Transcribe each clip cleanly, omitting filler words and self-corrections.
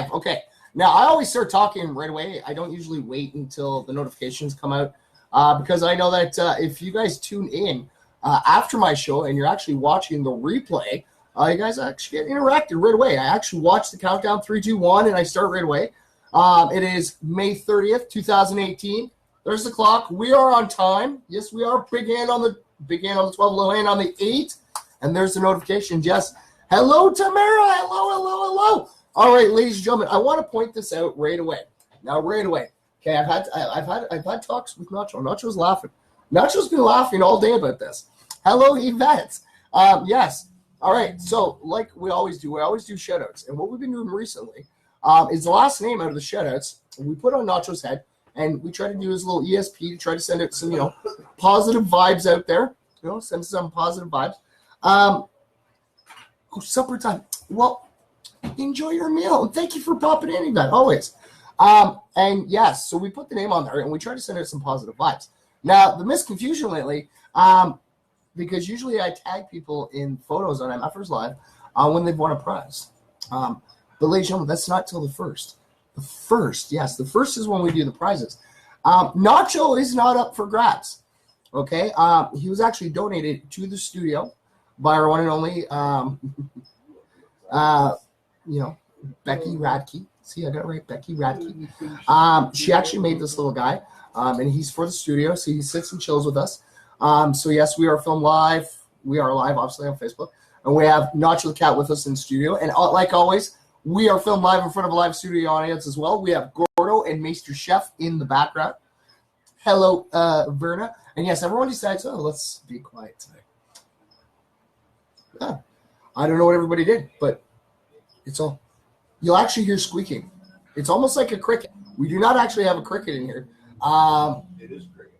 live. Okay. Now, I always start talking right away. I don't usually wait until the notifications come out because I know that if you guys tune in after my show and you're actually watching the replay, you guys actually get interacted right away. I actually watch the countdown 3, 2, 1, and I start right away. It is May 30th, 2018. There's the clock. We are on time. Yes, we are. Big hand on the 12, little hand on the 8. And there's the notification. Yes. Hello, Tamara. Hello. All right, ladies and gentlemen, I want to point this out right away. Now, right away. Okay, I've had talks with Nacho. Nacho's laughing. Nacho's been laughing all day about this. Hello, Yvette. Yes. All right. So, like we always do shout-outs. And what we've been doing recently is the last name out of the shout-outs we put on Nacho's head, and we try to do his little ESP to try to send out some, positive vibes out there. Send some positive vibes. Supper time. Well, enjoy your meal. And thank you for popping in, Yvette, always. And yes, so we put the name on there, and we try to send out some positive vibes. Now, the misconfusion lately, because usually I tag people in photos on MFers Live when they've won a prize. But ladies and gentlemen, that's not till the 1st. The 1st, yes, the 1st is when we do the prizes. Nacho is not up for grabs. Okay, he was actually donated to the studio by our one and only, Becky Radke. See, I got it right, Becky Radke. She actually made this little guy, and he's for the studio, so he sits and chills with us. So yes, we are filmed live. We are live, obviously, on Facebook, and we have Nacho the Cat with us in studio. And like always, we are filmed live in front of a live studio audience as well. We have Gordo and Maester Chef in the background. Hello, Verna. And yes, everyone decides, let's be quiet today. Yeah. I don't know what everybody did, but you'll actually hear squeaking. It's almost like a cricket. We do not actually have a cricket in here. It is cricket.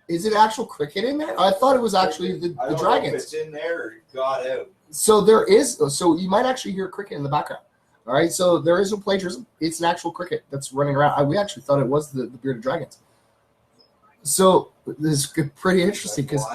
Is it actual cricket in there? I thought it was actually the dragons. Know if it's in there or it got out. So there is. So you might actually hear a cricket in the background. All right. So there is no plagiarism. It's an actual cricket that's running around. We actually thought it was the bearded dragons. So this is pretty interesting because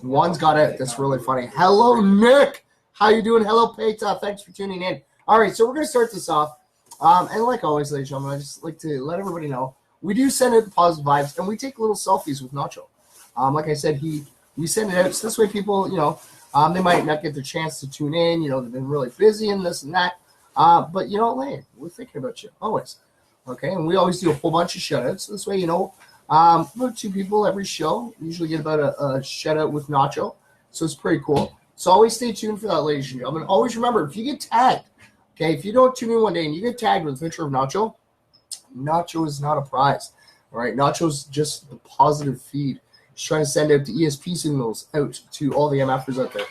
one's got out. That's really funny. Hello, Nick. How you doing? Hello, Peta. Thanks for tuning in. All right, so we're going to start this off. And like always, ladies and gentlemen, I just like to let everybody know, we do send out the positive vibes, and we take little selfies with Nacho. Like I said, we send it out. So this way people, they might not get their chance to tune in. They've been really busy and this and that. But hey, we're thinking about you always. Okay, and we always do a whole bunch of shout-outs. So this way, about 2 people every show. We usually get about a shout-out with Nacho. So it's pretty cool. So always stay tuned for that, ladies and gentlemen. Always remember, if you get tagged, okay, if you don't tune in one day and you get tagged with a picture of Nacho, Nacho is not a prize. All right, Nacho's just the positive feed. He's trying to send out the ESP signals out to all the MFers out there.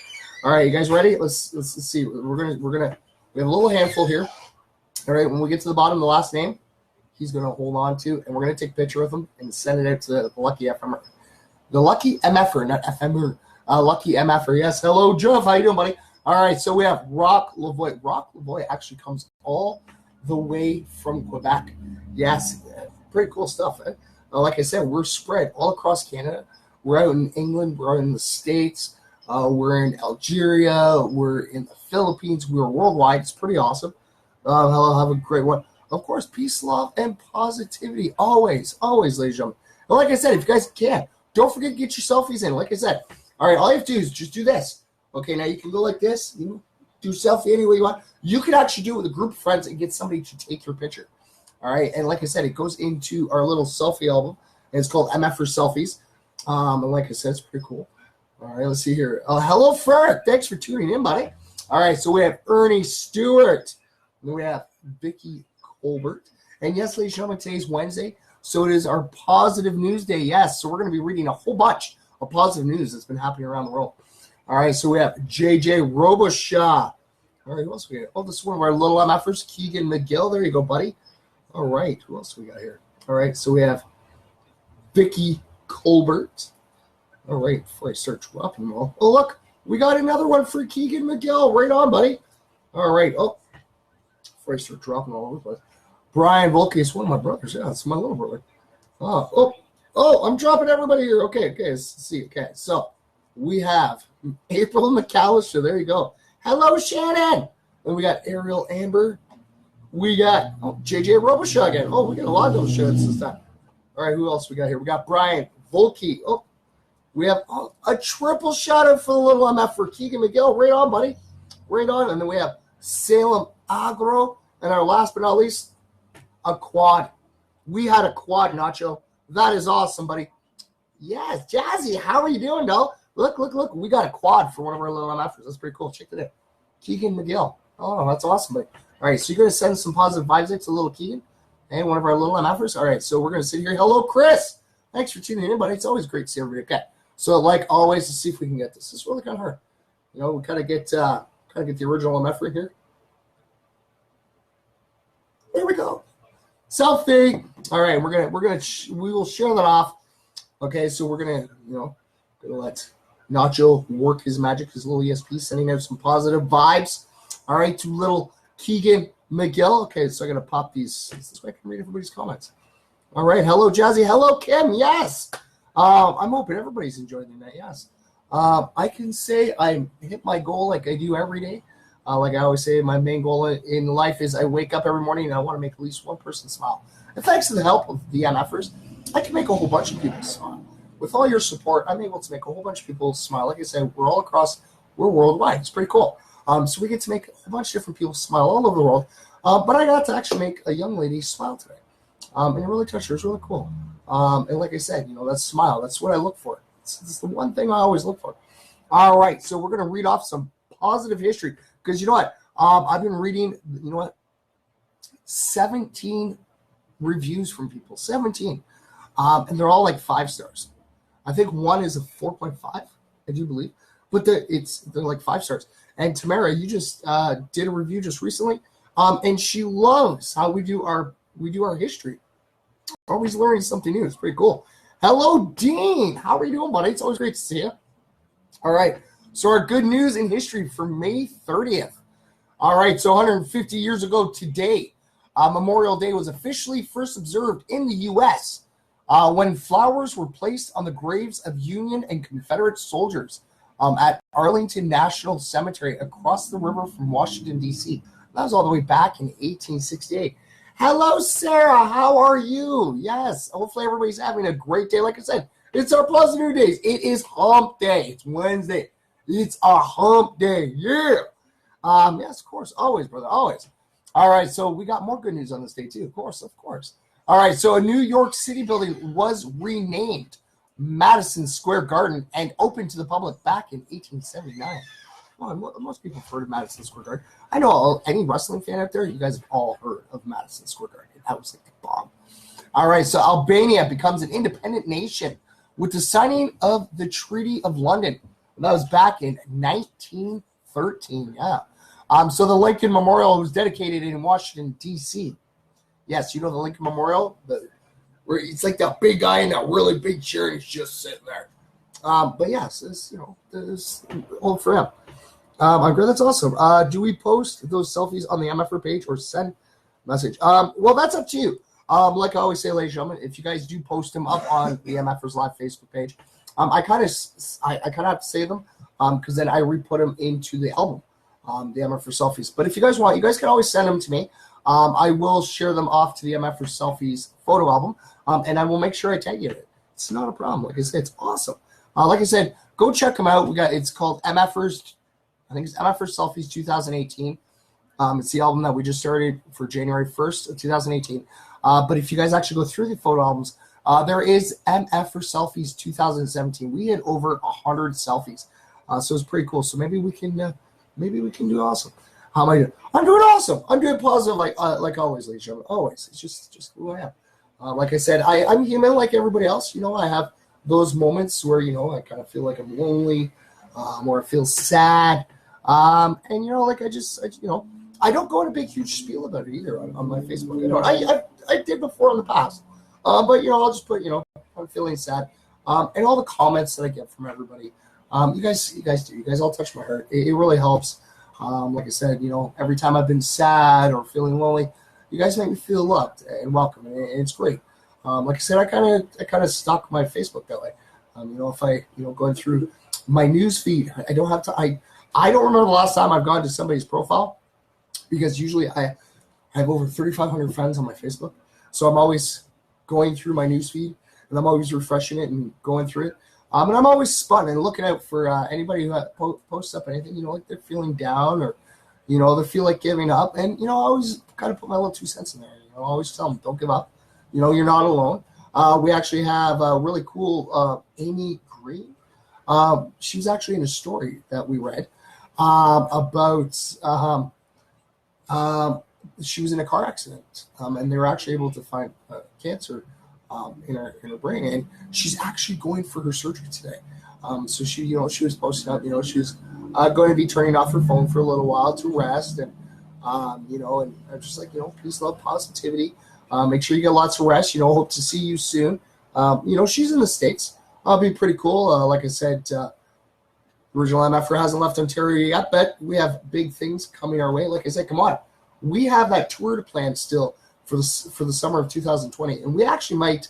All right, you guys ready? Let's see. We have a little handful here. All right, when we get to the bottom, the last name, he's going to hold on to, and we're going to take a picture of him and send it out to the lucky FMer. The lucky MFer, not FMer. Lucky MFer. Yes. Hello, Jeff. How you doing, buddy? All right. So we have Rock Lavoie. Rock Lavoie actually comes all the way from Quebec. Yes. Pretty cool stuff. Eh? Like I said, we're spread all across Canada. We're out in England. We're out in the States. We're in Algeria. We're in the Philippines. We're worldwide. It's pretty awesome. Hello. Have a great one. Of course, peace, love, and positivity. Always, ladies and gentlemen. And like I said, if you guys can, don't forget to get your selfies in. Like I said, all right, all you have to do is just do this. Okay, now you can go like this. Do selfie any way you want. You could actually do it with a group of friends and get somebody to take your picture. All right, and like I said, it goes into our little selfie album, and it's called MF for Selfies. And like I said, it's pretty cool. All right, let's see here. Hello, Ferret. Thanks for tuning in, buddy. All right, so we have Ernie Stewart. And then we have Vicky Colbert. And yes, ladies and gentlemen, today's Wednesday, so it is our positive news day. Yes, so we're going to be reading a whole bunch of positive news that's been happening around the world. All right, so we have JJ Roboshaw. All right, who else we got? Oh, this is one of our little MFers, Keegan McGill. There you go, buddy. All right, who else we got here? All right, so we have Vicky Colbert. All right, before I start dropping them all. Oh, look, we got another one for Keegan McGill. Right on, buddy. All right, before I start dropping all over the place. Brian Volke is one of my brothers. Yeah, it's my little brother. I'm dropping everybody here. Okay, let's see. Okay, so we have April McAllister. There you go. Hello, Shannon. And we got Ariel Amber. We got JJ Robichaud again. Oh, we got a lot of those shows this time. All right, who else we got here? We got Brian Volke. Oh, we have a triple shout out for the little MF for Keegan McGill. Right on, buddy. Right on. And then we have Salem Agro. And our last but not least, a quad. We had a quad, Nacho. That is awesome, buddy. Yes, Jazzy, how are you doing, though? Look. We got a quad for one of our little MFers. That's pretty cool. Check that out. Keegan McGill. Oh, that's awesome, buddy. All right, so you're going to send some positive vibes to little Keegan and one of our little MFers. All right, so we're going to sit here. Hello, Chris. Thanks for tuning in, buddy. It's always great to see everybody. Okay, so like always, let's see if we can get this. It's really kind of hard. You know, we kind of get the original MF here. There we go. Selfie. All right, we will share that off. Okay, so we're gonna let Nacho work his magic, his little ESP, sending out some positive vibes. All right, to little Keegan McGill. Okay, so I'm gonna pop these. This way I can read everybody's comments. All right, hello Jazzy, hello Kim. Yes, I'm hoping everybody's enjoying the night. Yes, I can say I hit my goal like I do every day. Like I always say, my main goal in life is I wake up every morning and I want to make at least one person smile. And thanks to the help of the MFers, I can make a whole bunch of people smile. With all your support, I'm able to make a whole bunch of people smile. Like I said, we're worldwide. It's pretty cool. So we get to make a whole bunch of different people smile all over the world. But I got to actually make a young lady smile today. And it really touched her. It's really cool. And like I said, that smile, that's what I look for. It's the one thing I always look for. All right, so we're going to read off some positive history. Because you know what? I've been reading, 17 reviews from people. 17. And they're all like 5 stars. I think one is a 4.5, I do believe. But they're like 5 stars. And Tamara, you just did a review just recently. And she loves how we do our history. Always learning something new. It's pretty cool. Hello, Dean. How are you doing, buddy? It's always great to see you. All right. So our good news in history for May 30th. All right, so 150 years ago today, Memorial Day was officially first observed in the U.S. When flowers were placed on the graves of Union and Confederate soldiers at Arlington National Cemetery across the river from Washington, D.C. That was all the way back in 1868. Hello, Sarah. How are you? Yes, hopefully everybody's having a great day. Like I said, it's our Plus New Days. It is hump day. It's Wednesday. It's a hump day. Yeah. Yes, of course. Always, brother. Always. All right. So we got more good news on this day, too. Of course. All right. So a New York City building was renamed Madison Square Garden and opened to the public back in 1879. Well, most people have heard of Madison Square Garden. I know any wrestling fan out there, you guys have all heard of Madison Square Garden. That was like the bomb. All right. So Albania becomes an independent nation with the signing of the Treaty of London. That was back in 1913, yeah. So the Lincoln Memorial was dedicated in Washington, D.C. Yes, the Lincoln Memorial? Where it's like that big guy in that really big chair and he's just sitting there. But yes, this old for him. I'm great. That's awesome. Do we post those selfies on the MFR page or send message? Well, that's up to you. Like I always say, ladies and gentlemen, if you guys do post them up on the MFR's Live Facebook page, I kind of have to save them because then I re-put them into the album, the MF for Selfies. But if you guys want, you guys can always send them to me. I will share them off to the MF for Selfies photo album, and I will make sure I tag you in it. It's not a problem. Like I said, it's awesome. Like I said, go check them out. It's called MFers. I think it's MF for Selfies 2018. It's the album that we just started for January 1st of 2018. But if you guys actually go through the photo albums, there is MF for Selfies 2017. We had over 100 selfies, so it's pretty cool. So maybe we can do awesome. How am I doing? I'm doing awesome. I'm doing positive, like always, ladies and gentlemen. Always. It's just who I am. Like I said, I'm human like everybody else. I have those moments where I kind of feel like I'm lonely, or I feel sad, and I don't go in a big huge spiel about it either on my Facebook. I did before in the past. But I'll just put I'm feeling sad, and all the comments that I get from everybody. You guys all touch my heart. It really helps. Like I said, every time I've been sad or feeling lonely, you guys make me feel loved and welcome, and it's great. Like I said, I kind of stalk my Facebook that way. If I going through my news feed, I don't have to. I don't remember the last time I've gone to somebody's profile because usually I I have over 3,500 friends on my Facebook. So I'm always going through my newsfeed, and I'm always refreshing it and going through it. And I'm always spun and looking out for anybody who posts up anything, like they're feeling down or, they feel like giving up. And, I always kind of put my little 2 cents in there. I always tell them, don't give up. You're not alone. We actually have a really cool Amy Green. She was actually in a story that we read about she was in a car accident, and they were actually able to find cancer in her brain, and she's actually going for her surgery today. So she was posting up, she was going to be turning off her phone for a little while to rest, and and I'm just like, peace, love, positivity. Make sure you get lots of rest. Hope to see you soon. She's in the States. I'll be pretty cool. Like I said, original MFer hasn't left Ontario yet, but we have big things coming our way. Like I said, come on. We have that tour to plan still for the summer of 2020, and we actually might,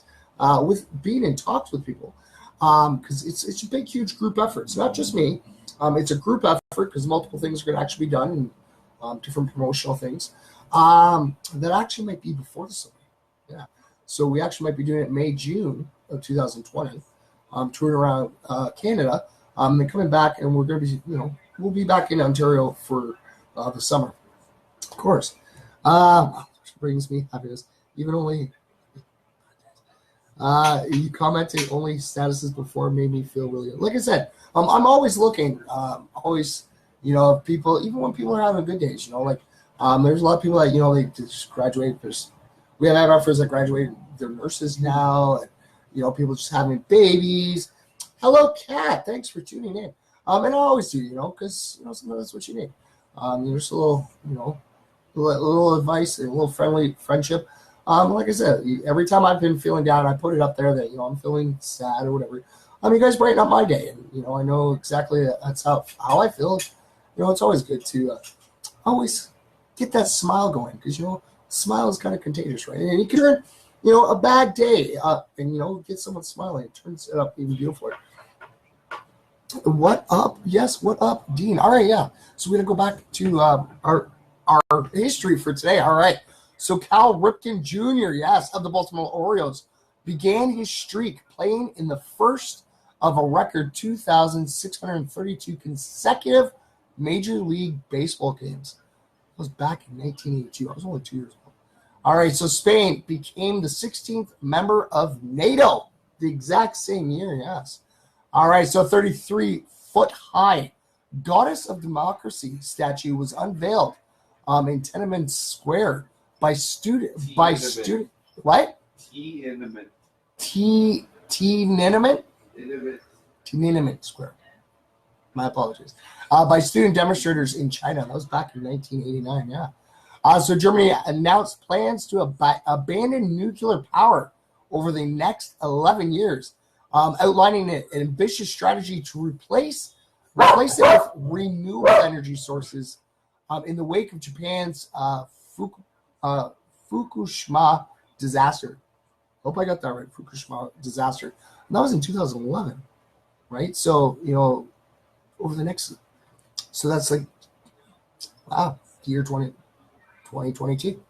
with being in talks with people, because it's a big, huge group effort. It's not just me. It's a group effort because multiple things are going to actually be done, and different promotional things that actually might be before the summer. Yeah. So we actually might be doing it May, June of 2020, touring around Canada, and coming back, and we're going to be, we'll be back in Ontario for the summer. Of course. Which brings me happiness. Even only you commenting only statuses before made me feel really good. Like I said, I'm always looking, always, people, even when people are having good days, like there's a lot of people that, they just graduate. We have MFers that graduated, they're nurses now, and, people just having babies. Hello, Kat. Thanks for tuning in. And I always do, because, sometimes that's what you need. Just a little, little advice and a little friendly friendship. Like I said, every time I've been feeling down, I put it up there that, I'm feeling sad or whatever. You guys brighten up my day. And, I know exactly that's how I feel. It's always good to always get that smile going because, smile is kind of contagious, right? And you can turn, a bad day and, get someone smiling. It turns it up even beautifuler. What up? Yes, what up, Dean? All right, yeah. So we're going to go back to our history for today. All right. So Cal Ripken Jr., yes, of the Baltimore Orioles, began his streak playing in the first of a record 2,632 consecutive Major League Baseball games. That was back in 1982. I was only 2 years old. All right, so Spain became the 16th member of NATO the exact same year, yes. All right, so 33-foot-high Goddess of Democracy statue was unveiled in Tiananmen Square by student. What? Tiananmen. Tiananmen Square. My apologies. By student demonstrators in China. That was back in 1989. Yeah. So Germany announced plans to abandon nuclear power over the next 11 years, outlining an ambitious strategy to replace it with renewable energy sources in the wake of Japan's Fukushima disaster. Hope I got that right. Fukushima disaster. And that was in 2011, right? So, over the next, so that's like, wow, year 2022.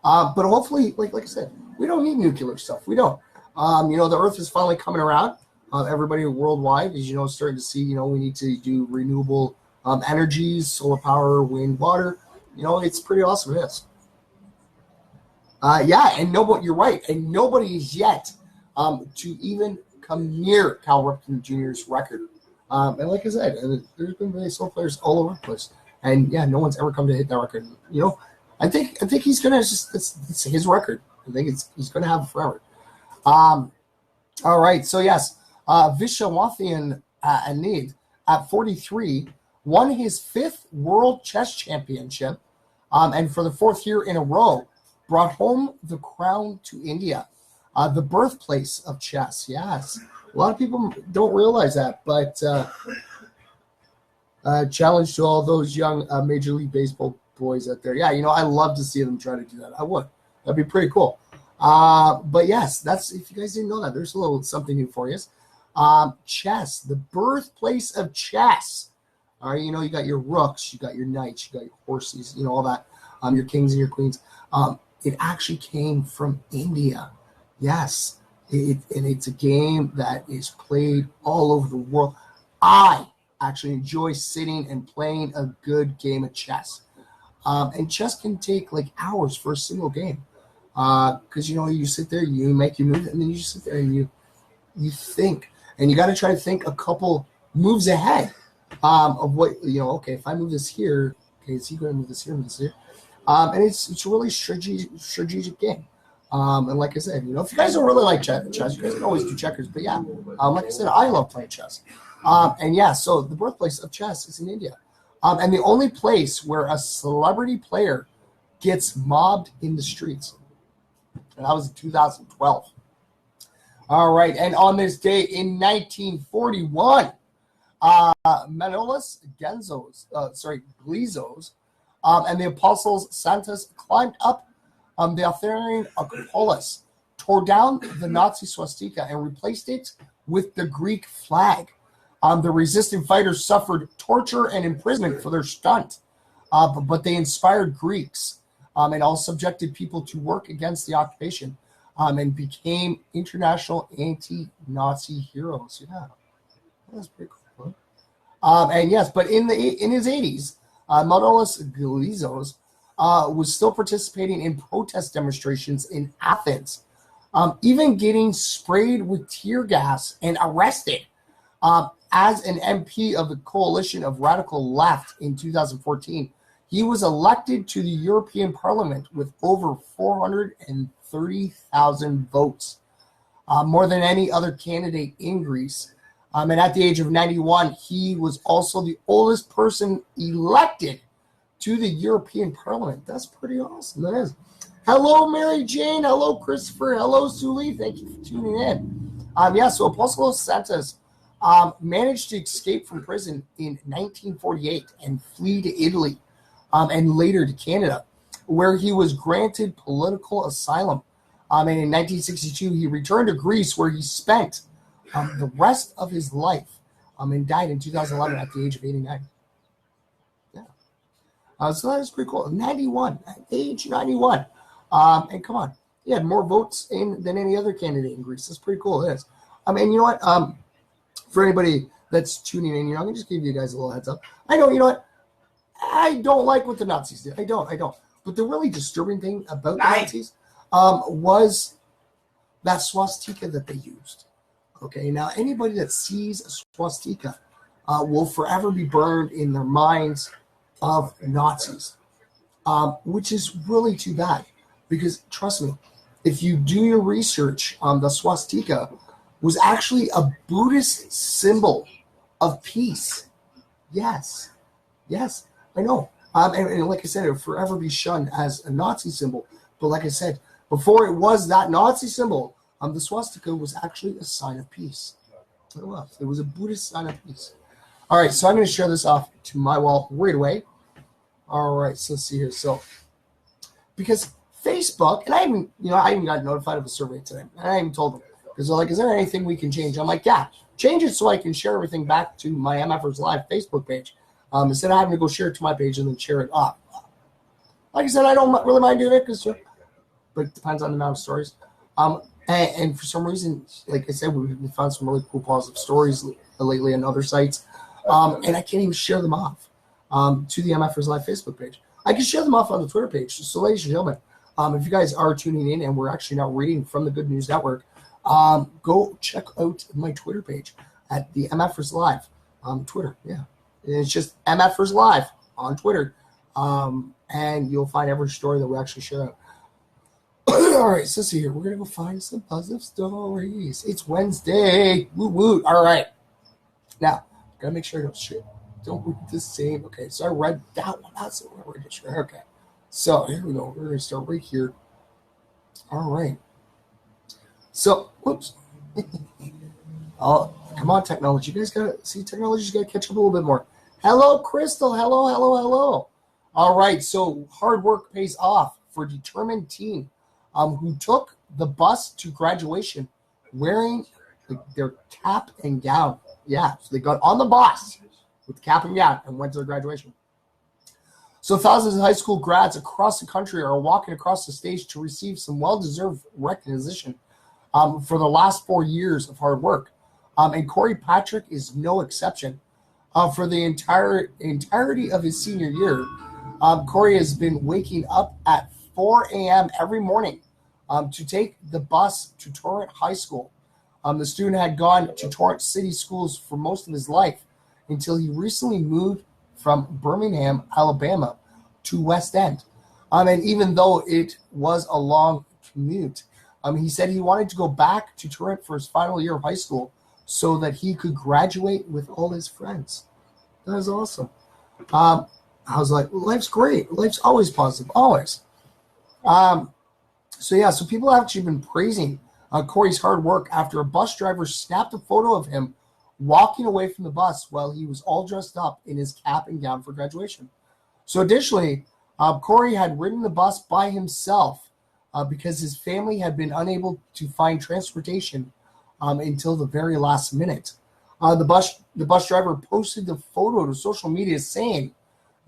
But hopefully, like I said, we don't need nuclear stuff. We don't. The Earth is finally coming around. Everybody worldwide is, starting to see, we need to do renewable energies, solar power, wind, water. It's pretty awesome. It is. Yeah, and you're right. And nobody is yet to even come near Cal Ripken Jr.'s record. And like I said, there's been baseball players all over the place. And yeah, no one's ever come to hit that record. I think he's gonna it's his record. I think he's gonna have it forever. All right, so yes, Vishwanath Anand at 43 won his 5th World Chess Championship, and for the 4th year in a row, brought home the crown to India, the birthplace of chess. Yes, a lot of people don't realize that, but challenge to all those young Major League Baseball boys out there. Yeah, I love to see them try to do that. I would. That'd be pretty cool. But yes, that's, if you guys didn't know that, there's a little something new for you. Chess, the birthplace of chess. All right, you got your rooks, you got your knights, you got your horses, all that. your kings and your queens. It actually came from India. Yes, and it's a game that is played all over the world. I actually enjoy sitting and playing a good game of chess. And chess can take like hours for a single game. Because you sit there, you make your move, and then you just sit there and you think, and you got to try to think a couple moves ahead of what okay, if I move this here, okay, is he going to move this here and this here? And it's a really strategic game. And like I said, if you guys don't really like chess, you guys can always do checkers. But yeah, like I said, I love playing chess. And yeah, so the birthplace of chess is in India. And the only place where a celebrity player gets mobbed in the streets. And that was in 2012. All right, and on this day in 1941, Manolis Glizos, and the apostles Santos climbed up the Arthurian Acropolis, tore down the Nazi swastika, and replaced it with the Greek flag. The resistant fighters suffered torture and imprisonment for their stunt, but they inspired Greeks and all subjected people to work against the occupation and became international anti-Nazi heroes. Yeah, that's pretty cool. And yes, but in his 80s, Manolis Glizos was still participating in protest demonstrations in Athens, even getting sprayed with tear gas and arrested. As an MP of the coalition of radical left in 2014, he was elected to the European Parliament with over 430,000 votes, more than any other candidate in Greece. And at the age of 91, he was also the oldest person elected to the European Parliament. That's pretty awesome. That is. Hello, Mary Jane. Hello, Christopher. Hello, Suli. Thank you for tuning in. So Apostolos Santos managed to escape from prison in 1948 and flee to Italy and later to Canada, where he was granted political asylum. And in 1962, he returned to Greece, where he spent the rest of his life and died in 2011 at the age of 89. Yeah. So that is pretty cool. 91, at age 91. And come on, he had more votes than any other candidate in Greece. That's pretty cool. It is. And you know what? For anybody that's tuning in, I'm going to just give you guys a little heads up. I know, I don't like what the Nazis did. I don't. But the really disturbing thing about the Nazis was that swastika that they used. Okay, now anybody that sees a swastika will forever be burned in their minds of Nazis, which is really too bad. Because trust me, if you do your research, the swastika was actually a Buddhist symbol of peace. Yes, I know. And like I said, it will forever be shunned as a Nazi symbol. But like I said, before it was that Nazi symbol, the swastika was actually a sign of peace. It was a Buddhist sign of peace. All right, so I'm going to share this off to my wall right away. All right, so let's see here. So, because Facebook, and I even got notified of a survey today. And I even told them, because they're like, is there anything we can change? I'm like, yeah, change it so I can share everything back to my MFers Live Facebook page. Instead of having to go share it to my page and then share it up. Like I said, I don't really mind doing it, but it depends on the amount of stories. And for some reason, like I said, we found some really cool positive stories lately on other sites. And I can't even share them off to the MFers Live Facebook page. I can share them off on the Twitter page. So ladies and gentlemen, if you guys are tuning in and we're actually now reading from the Good News Network, go check out my Twitter page at the MFers Live Twitter. Yeah. It's just MFers Live on Twitter. And you'll find every story that we actually share out. All right, so see here. We're going to go find some positive stories. It's Wednesday. Woo woo. All right. Now, got to make sure I don't read the same. Okay, so I read that one. That's what we're going to share. Okay. So here we go. We're going to start right here. All right. So, whoops. Oh, come on, technology. You guys got to see, technology's got to catch up a little bit more. Hello, Crystal. Hello. All right, so hard work pays off for a determined teen who took the bus to graduation wearing their cap and gown. Yeah, so they got on the bus with cap and gown and went to their graduation. So thousands of high school grads across the country are walking across the stage to receive some well-deserved recognition for the last 4 years of hard work. And Corey Patrick is no exception. For the entirety of his senior year, Corey has been waking up at 4 a.m. every morning to take the bus to Torrent High School. The student had gone to Torrent City Schools for most of his life until he recently moved from Birmingham, Alabama to West End. And even though it was a long commute, he said he wanted to go back to Torrent for his final year of high school so that he could graduate with all his friends. That is awesome. I was like, life's great. Life's always positive, always. So people have actually been praising Corey's hard work after a bus driver snapped a photo of him walking away from the bus while he was all dressed up in his cap and gown for graduation. So additionally, Corey had ridden the bus by himself because his family had been unable to find transportation until the very last minute. The bus driver posted the photo to social media saying,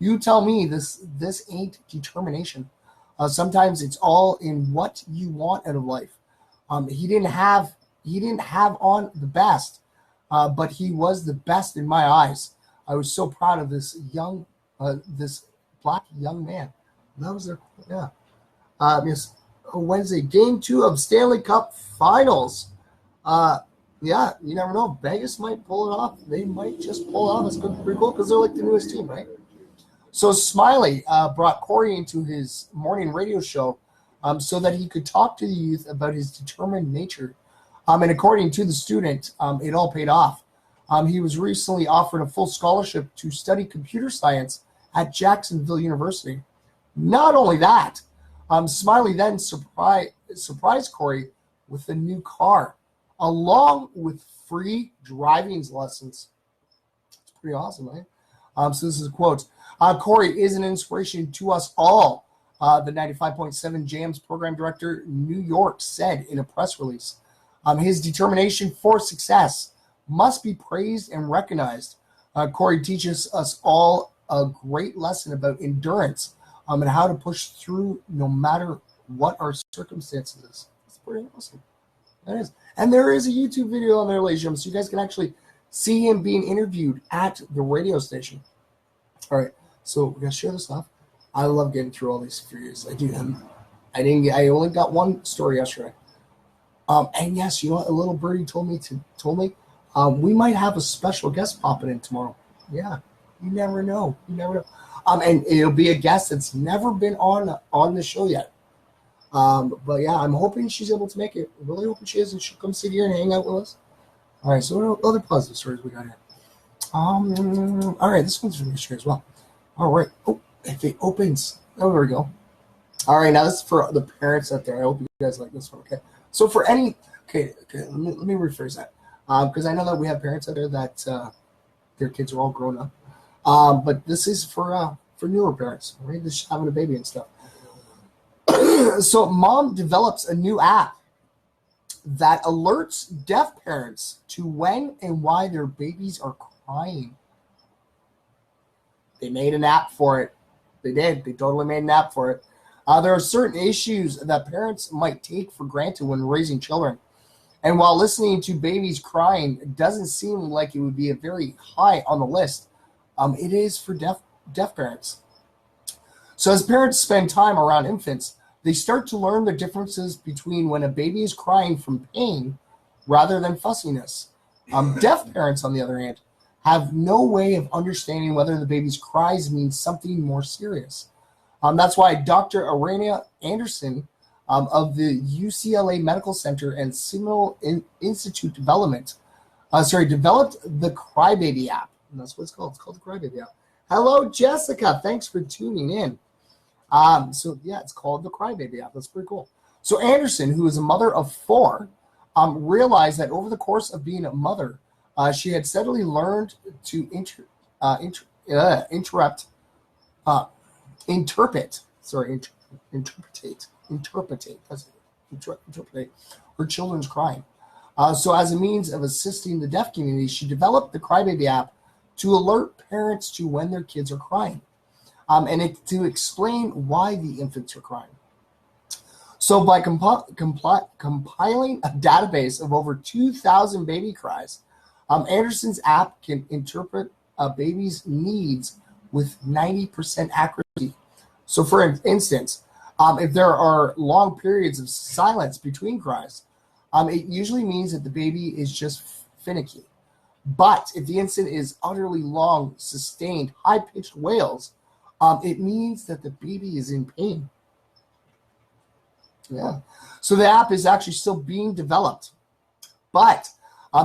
"You tell me this ain't determination. Sometimes it's all in what you want out of life." He didn't have on the best, but he was the best in my eyes. I was so proud of this black young man. That was yes. Wednesday, Game 2 of Stanley Cup Finals. You never know. Vegas might pull it off. They might just pull it off. It's pretty cool because they're like the newest team, right? So Smiley brought Corey into his morning radio show so that he could talk to the youth about his determined nature. And according to the student, it all paid off. He was recently offered a full scholarship to study computer science at Jacksonville University. Not only that, Smiley then surprised Corey with a new car, along with free driving lessons. It's pretty awesome, right? So this is a quote. Corey is an inspiration to us all, the 95.7 Jams program director, New York, said in a press release. His determination for success must be praised and recognized. Corey teaches us all a great lesson about endurance and how to push through no matter what our circumstances is. It's pretty awesome. That is. And there is a YouTube video on there, ladies and gentlemen, so you guys can actually see him being interviewed at the radio station. All right, so we're going to share this off. I love getting through all these videos. I do. I only got one story yesterday. And yes, you know what? A little birdie told me we might have a special guest popping in tomorrow. Yeah, you never know. And it'll be a guest that's never been on the show yet. But yeah, I'm hoping she's able to make it. I'm really hoping she is, and she'll come sit here and hang out with us. All right, so what other positive stories we got here? All right, this one's from yesterday as well. All right. Oh, if it opens. Oh, there we go. All right, now this is for the parents out there. I hope you guys like this one, okay? So for any, okay, let me rephrase that. Because I know that we have parents out there that their kids are all grown up. But this is for newer parents, right? Just having a baby and stuff. So mom develops a new app that alerts deaf parents to when and why their babies are crying. They made an app for it. They did. They totally made an app for it. There are certain issues that parents might take for granted when raising children. And while listening to babies crying doesn't seem like it would be a very high on the list, it is for deaf parents. So as parents spend time around infants, they start to learn the differences between when a baby is crying from pain rather than fussiness. Deaf parents, on the other hand, have no way of understanding whether the baby's cries means something more serious. That's why Dr. Arania Anderson of the UCLA Medical Center and Signal Institute developed the Crybaby app. And that's what it's called. It's called the Crybaby app. Hello, Jessica. Thanks for tuning in. So yeah, it's called the Crybaby app. That's pretty cool. So Anderson, who is a mother of 4, realized that over the course of being a mother, she had steadily learned to interpret her children's crying. So as a means of assisting the deaf community, she developed the Crybaby app to alert parents to when their kids are crying. to explain why the infants are crying. So by compiling a database of over 2,000 baby cries, Anderson's app can interpret a baby's needs with 90% accuracy. So for instance, if there are long periods of silence between cries, it usually means that the baby is just finicky. But if the instant is utterly long, sustained, high-pitched wails, it means that the baby is in pain. Yeah. So the app is actually still being developed. But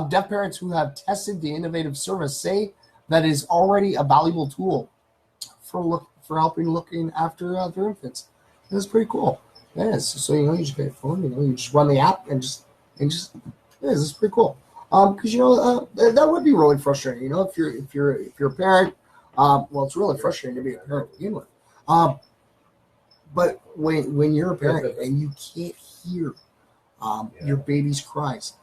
deaf parents who have tested the innovative service say that it is already a valuable tool for helping looking after their infants. And that's pretty cool. It is. So you just get a phone, you just run the app and just it is. It's pretty cool. Because that would be really frustrating. If you're a parent, well, it's really frustrating to be a parent to begin with. But when you're a parent and you can't hear your baby's cries,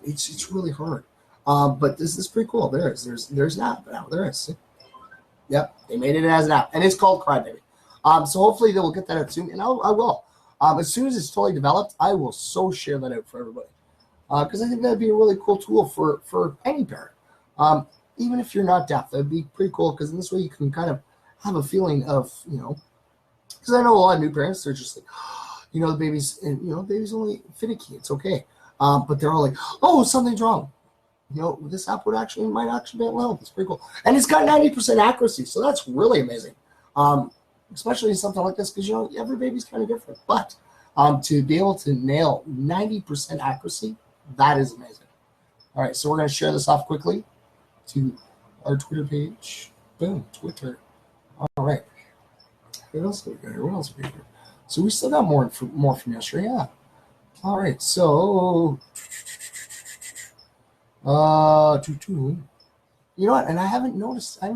it's really hard. But this is pretty cool. There's an app now. There is. Yep, they made it as an app, and it's called Crybaby. So hopefully they will get that out soon, and I will. As soon as it's totally developed, I will share that out for everybody. Because I think that'd be a really cool tool for any parent. Even if you're not deaf, that'd be pretty cool, because in this way you can kind of have a feeling of, because I know a lot of new parents, they're just like, the baby's, and the baby's only finicky, it's okay. But they're all like, oh, something's wrong. This app might actually be able to help. It's pretty cool. And it's got 90% accuracy, so that's really amazing. Especially in something like this, because, every baby's kind of different. But to be able to nail 90% accuracy, that is amazing. All right, so we're going to share this off quickly to our Twitter page. Boom, Twitter. All right. What else are we got here? So we still got more from yesterday, yeah. All right, so you know what? And I haven't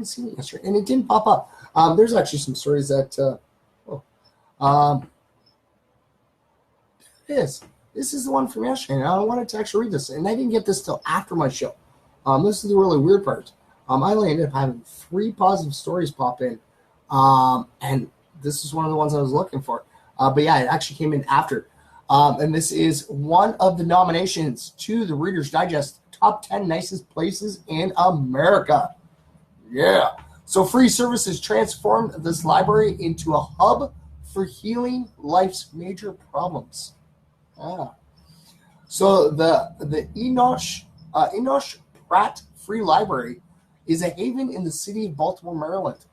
seen it yesterday, and it didn't pop up. There's actually some stories that it is. This is the one from yesterday, and I wanted to actually read this, and I didn't get this till after my show. This is the really weird part. I only ended up having 3 positive stories pop in, and this is one of the ones I was looking for. But yeah, it actually came in after. And this is one of the nominations to the Reader's Digest Top 10 Nicest Places in America. Yeah. So Free Services transformed this library into a hub for healing life's major problems. So the Enoch Pratt Free Library is a haven in the city of Baltimore, Maryland.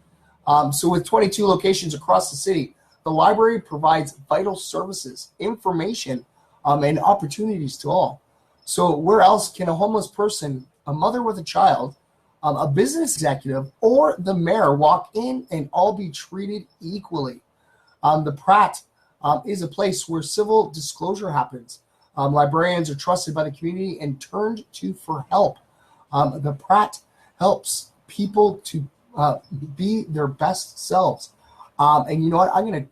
So with 22 locations across the city, the library provides vital services, information, and opportunities to all. So where else can a homeless person, a mother with a child, a business executive, or the mayor walk in and all be treated equally? The Pratt is a place where civil disclosure happens. Librarians are trusted by the community and turned to for help. The Pratt helps people to be their best selves. And you know what? I'm going to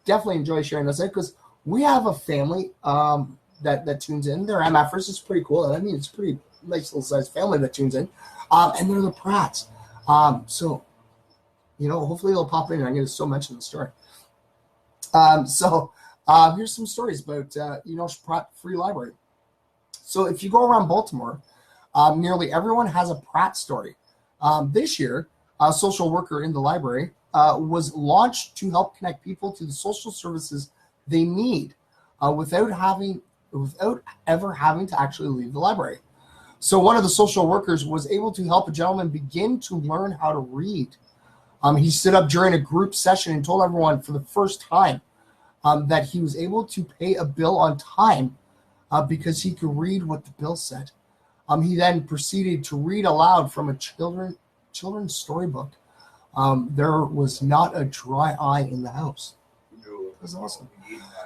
definitely enjoy sharing this because we have a family that tunes in. They're MFers. It's pretty cool. I mean, it's a pretty nice little sized family that tunes in. And they're the Pratts. So, hopefully they'll pop in and I'm going to still mention the story. Here's some stories about Enoch Pratt Free Library. So if you go around Baltimore, nearly everyone has a Pratt story. This year, a social worker in the library was launched to help connect people to the social services they need without ever having to actually leave the library. So one of the social workers was able to help a gentleman begin to learn how to read. He stood up during a group session and told everyone for the first time that he was able to pay a bill on time because he could read what the bill said. He then proceeded to read aloud from a children's storybook. There was not a dry eye in the house. That's awesome.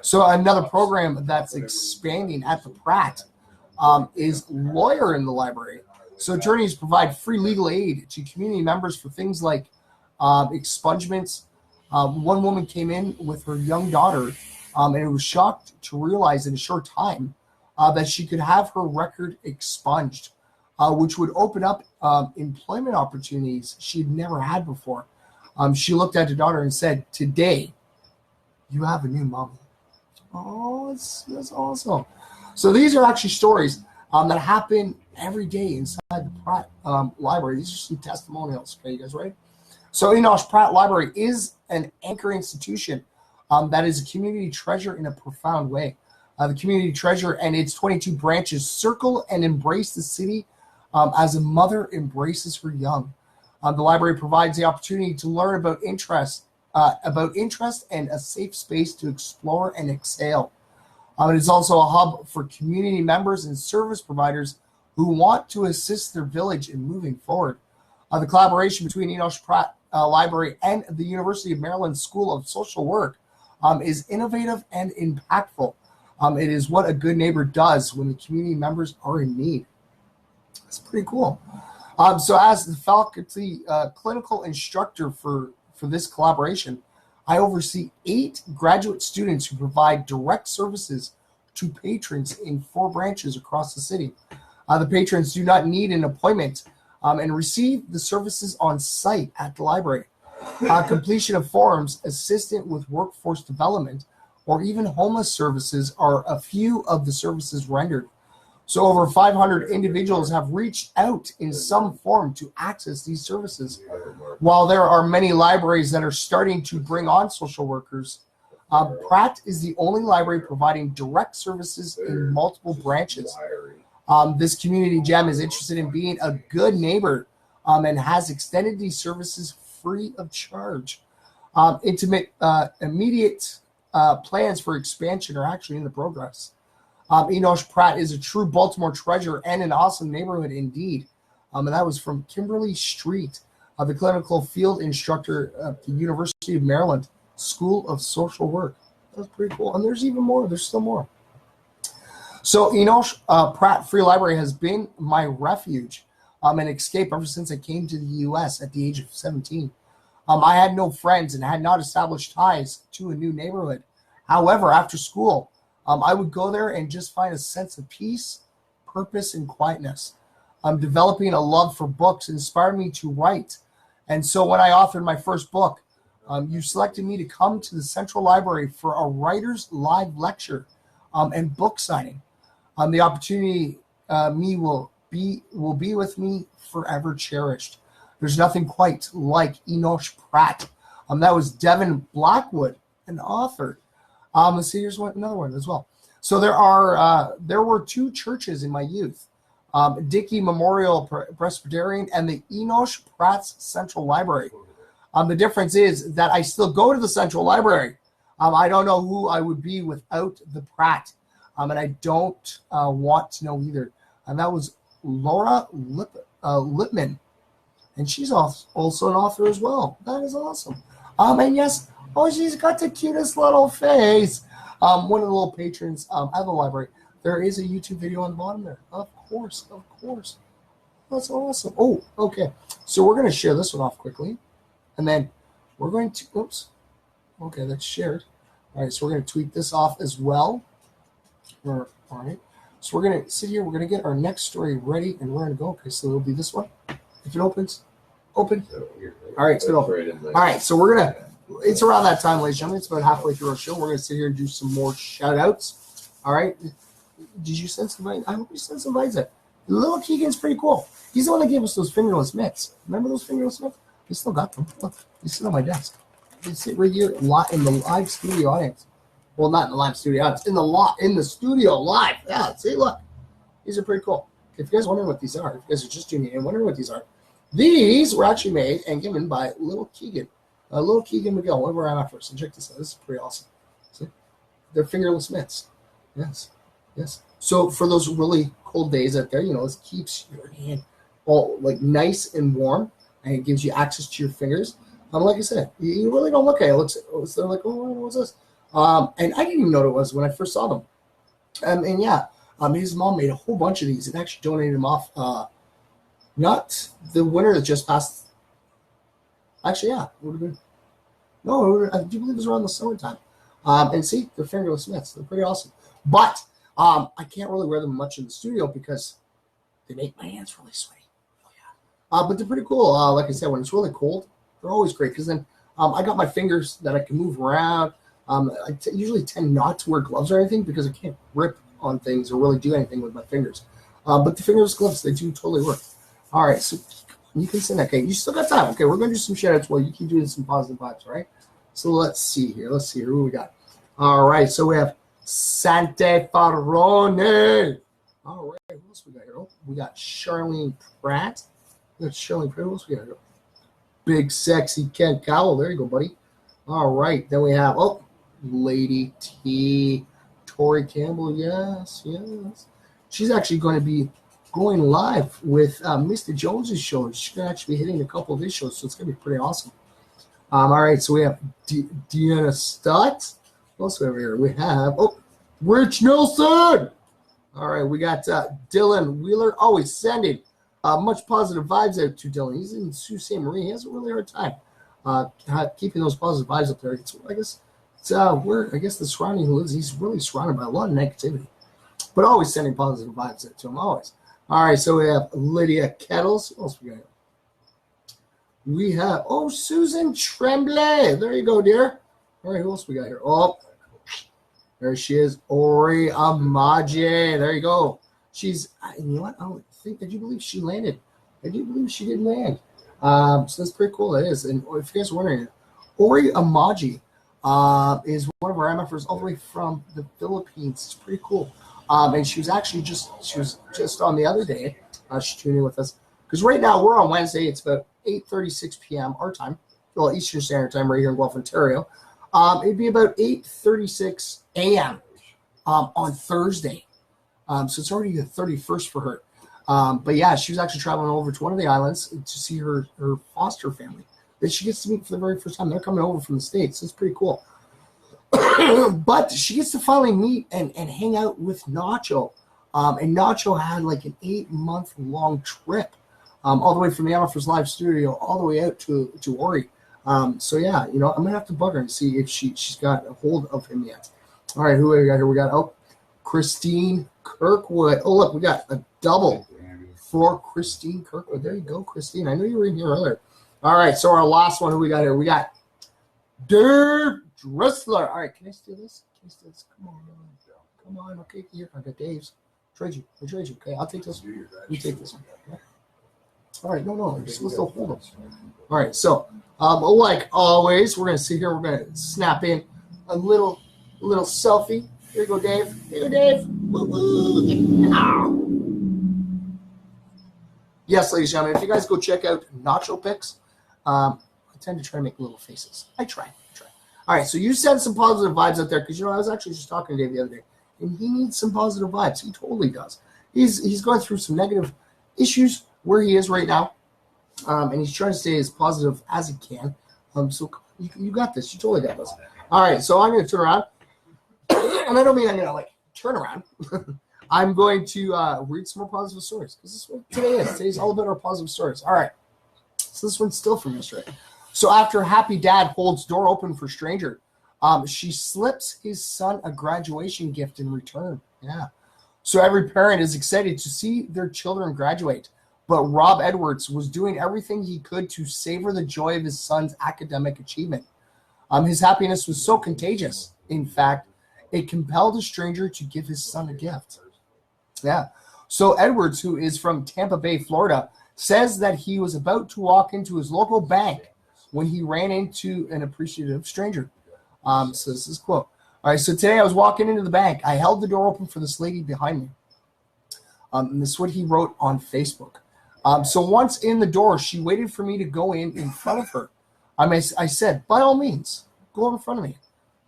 So another program that's expanding at the Pratt is Lawyer in the Library. So attorneys provide free legal aid to community members for things like expungements. One woman came in with her young daughter and it was shocked to realize in a short time that she could have her record expunged, which would open up employment opportunities she'd never had before. She looked at her daughter and said, "Today, you have a new mommy." Oh, that's awesome. So these are actually stories that happen every day inside the Pratt Library. These are some testimonials. Okay, you guys ready? So Enosh Pratt Library is an anchor institution that is a community treasure in a profound way. The community treasure and its 22 branches circle and embrace the city as a mother embraces her young. The library provides the opportunity to learn about interest and a safe space to explore and excel. It is also a hub for community members and service providers who want to assist their village in moving forward. The collaboration between Enosh Pratt Library and the University of Maryland School of Social Work is innovative and impactful. It is what a good neighbor does when the community members are in need. That's pretty cool. So as the faculty clinical instructor for this collaboration, I oversee 8 graduate students who provide direct services to patrons in 4 branches across the city. The patrons do not need an appointment and receive the services on site at the library. Completion of forms, assistant with workforce development, or even homeless services are a few of the services rendered. So over 500 individuals have reached out in some form to access these services. While there are many libraries that are starting to bring on social workers, Pratt is the only library providing direct services in multiple branches. This community gem is interested in being a good neighbor and has extended these services free of charge. Immediate plans for expansion are actually in the progress. Enosh Pratt is a true Baltimore treasure and an awesome neighborhood indeed. And that was from Kimberly Street, the clinical field instructor at the University of Maryland School of Social Work. That's pretty cool. And there's even more. There's still more. So Enosh Pratt Free Library has been my refuge and escape ever since I came to the U.S. at the age of 17. I had no friends and had not established ties to a new neighborhood. However, after school, I would go there and just find a sense of peace, purpose, and quietness. Developing a love for books inspired me to write. And so when I authored my first book, you selected me to come to the Central Library for a writer's live lecture and book signing. The opportunity will be with me forever cherished. There's nothing quite like Enosh Pratt. That was Devin Blackwood, an author. Let's see, here's another one as well. So there were 2 churches in my youth, Dickey Memorial Presbyterian and the Enosh Pratt's Central Library. The difference is that I still go to the Central Library. I don't know who I would be without the Pratt, and I don't want to know either. And that was Laura Lipman, and she's also an author as well. That is awesome. And yes, she's got the cutest little face. One of the little patrons at the library. There is a YouTube video on the bottom there. Of course. That's awesome. Oh, okay. So we're going to share this one off quickly. And then we're going to, oops. Okay, that's shared. All right, so we're going to tweet this off as well. All right. So we're going to sit here. We're going to get our next story ready, and we're going to go. Okay, so it'll be this one. If it opens, open. All right, it's going to open. All right, so we're going to, it's around that time, ladies and gentlemen. It's about halfway through our show. We're going to sit here and do some more shout-outs. All right. Did you send some? I hope you sent some invites. Little Keegan's pretty cool. He's the one that gave us those fingerless mitts. Remember those fingerless mitts? We still got them. Look, they sit on my desk. They sit right here in the live studio audience. Well, not in the live studio audience. In the studio live. Yeah, see, look. These are pretty cool. If you guys wondering what these are, if you guys are just tuning in, wondering what these are, these were actually made and given by Little Keegan. Little Keegan Miguel, one of our MFers. And check this out. This is pretty awesome. See? They're fingerless mitts. Yes. So for those really cold days out there, this keeps your hand all like nice and warm, and it gives you access to your fingers. Like I said, you really don't look at it. They're like, oh, what's this? And I didn't even know what it was when I first saw them. And yeah, his mom made a whole bunch of these and actually donated them off. Not the winter that just passed. Actually, yeah, it would have been. No, I do believe it was around the summertime. And see, they're fingerless mitts. They're pretty awesome. But I can't really wear them much in the studio because they make my hands really sweaty. Oh, yeah. But they're pretty cool. Like I said, when it's really cold, They're always great because then I got my fingers that I can move around. Usually tend not to wear gloves or anything because I can't grip on things or really do anything with my fingers. But the fingerless gloves, they do totally work. All right, so you can send that. Okay, you still got time. Okay, we're going to do some shout-outs while you keep doing some positive vibes, all right? So let's see here. Who we got? All right, so we have Sante Farone. All right, who else we got here? Oh, we got Charlene Pratt. Who else we got here? Big sexy Ken Cowell. There you go, buddy. All right, then we have Lady T, Tori Campbell. Yes. She's actually going to be going live with Mr. Jones's show. She's going to actually be hitting a couple of his shows, so it's going to be pretty awesome. All right, so we have Deanna Stott. What else do we have here? We have Rich Nelson. All right, we got Dylan Wheeler. Always sending much positive vibes out to Dylan. He's in Sault Ste. Marie. He has a really hard time keeping those positive vibes up there. It's where I guess the surrounding he lives. He's really surrounded by a lot of negativity, but always sending positive vibes out to him. Always. All right, so we have Lydia Kettles. What else we got here? We have Susan Tremblay. There you go, dear. All right, who else we got here? There she is, Ori Amaje. There you go. She's, you know what? I do believe she landed. I do believe she did land. So that's pretty cool. It is. And if you guys are wondering, Ori Amaji is one of our MFers all the way from the Philippines. It's pretty cool. And she was just on the other day. She tuned in with us because right now we're on Wednesday. It's about 8:36 p.m. our time, well, Eastern Standard Time, right here in Guelph, Ontario. It'd be about 8:36 a.m. On Thursday. So it's already the 31st for her. But yeah, she was actually traveling over to one of the islands to see her foster family that she gets to meet for the very first time. They're coming over from the States. So it's pretty cool. But she gets to finally meet and hang out with Nacho. And Nacho had like an 8-month-long trip all the way from the MFers Live studio all the way out to Ori. So yeah, I'm going to have to bug her and see if she's got a hold of him yet. All right, who we got here? We got, Christine Kirkwood. Oh, look, we got a double for Christine Kirkwood. There you go, Christine. I knew you were in here earlier. All right, so our last one, who we got here? We got Dave Dressler. All right, can I steal this? Come on. Okay, here. I got Dave's. I trade you. Okay, I'll take this one. You take this one. Okay. All right, no. You're supposed to hold them. All right, so like always, we're going to sit here. We're going to snap in a little selfie. Here you go, Dave. Woo-woo. Yes, ladies and gentlemen, if you guys go check out Nacho Pics, I tend to try to make little faces. I try. All right, so you send some positive vibes out there because, I was actually just talking to Dave the other day, and he needs some positive vibes. He totally does. He's going through some negative issues where he is right now, and he's trying to stay as positive as he can. So you got this. You totally got this. All right, so I'm going to turn around. And I don't mean I'm going to turn around. I'm going to read some more positive stories because this is what today is. Today's all about our positive stories. All right. So this one's still from yesterday. So after happy dad holds door open for stranger, she slips his son a graduation gift in return. Yeah. So every parent is excited to see their children graduate. But Rob Edwards was doing everything he could to savor the joy of his son's academic achievement. His happiness was so contagious. In fact, it compelled a stranger to give his son a gift. Yeah. So Edwards, who is from Tampa Bay, Florida, says that he was about to walk into his local bank when he ran into an appreciative stranger. So this is a quote. All right. So today I was walking into the bank. I held the door open for this lady behind me. And this is what he wrote on Facebook. So once in the door, she waited for me to go in front of her. I said, by all means, go in front of me.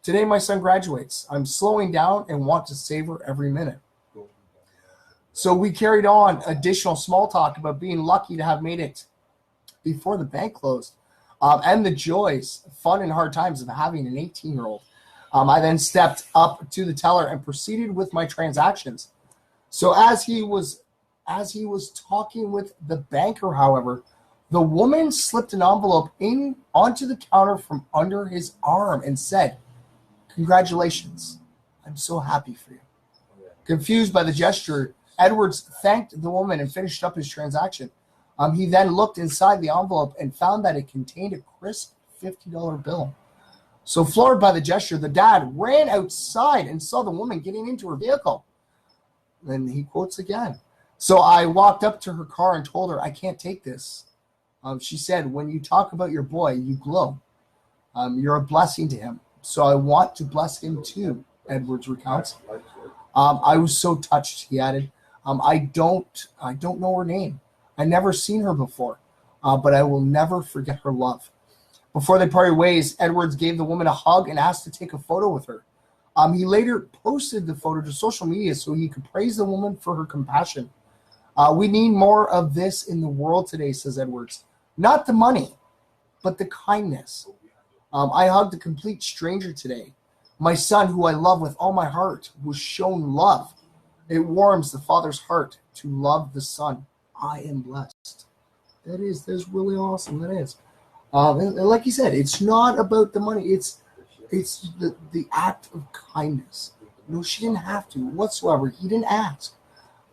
Today my son graduates. I'm slowing down and want to savor every minute. So we carried on additional small talk about being lucky to have made it before the bank closed, and the joys, fun, and hard times of having an 18-year-old. I then stepped up to the teller and proceeded with my transactions. So as he was talking with the banker, however, the woman slipped an envelope onto the counter from under his arm and said, "Congratulations. I'm so happy for you." Confused by the gesture, Edwards thanked the woman and finished up his transaction. He then looked inside the envelope and found that it contained a crisp $50 bill. So floored by the gesture, the dad ran outside and saw the woman getting into her vehicle. Then he quotes again. So I walked up to her car and told her, I can't take this. She said, when you talk about your boy, you glow. You're a blessing to him. So I want to bless him too, Edwards recounts. I was so touched, he added. I don't know her name. I never seen her before, but I will never forget her love. Before they parted ways, Edwards gave the woman a hug and asked to take a photo with her. He later posted the photo to social media so he could praise the woman for her compassion. We need more of this in the world today, says Edwards. Not the money, but the kindness. I hugged a complete stranger today. My son, who I love with all my heart, was shown love. It warms the father's heart to love the son. I am blessed. That's really awesome. That is. And like you said, it's not about the money. It's the act of kindness. No, she didn't have to whatsoever. He didn't ask.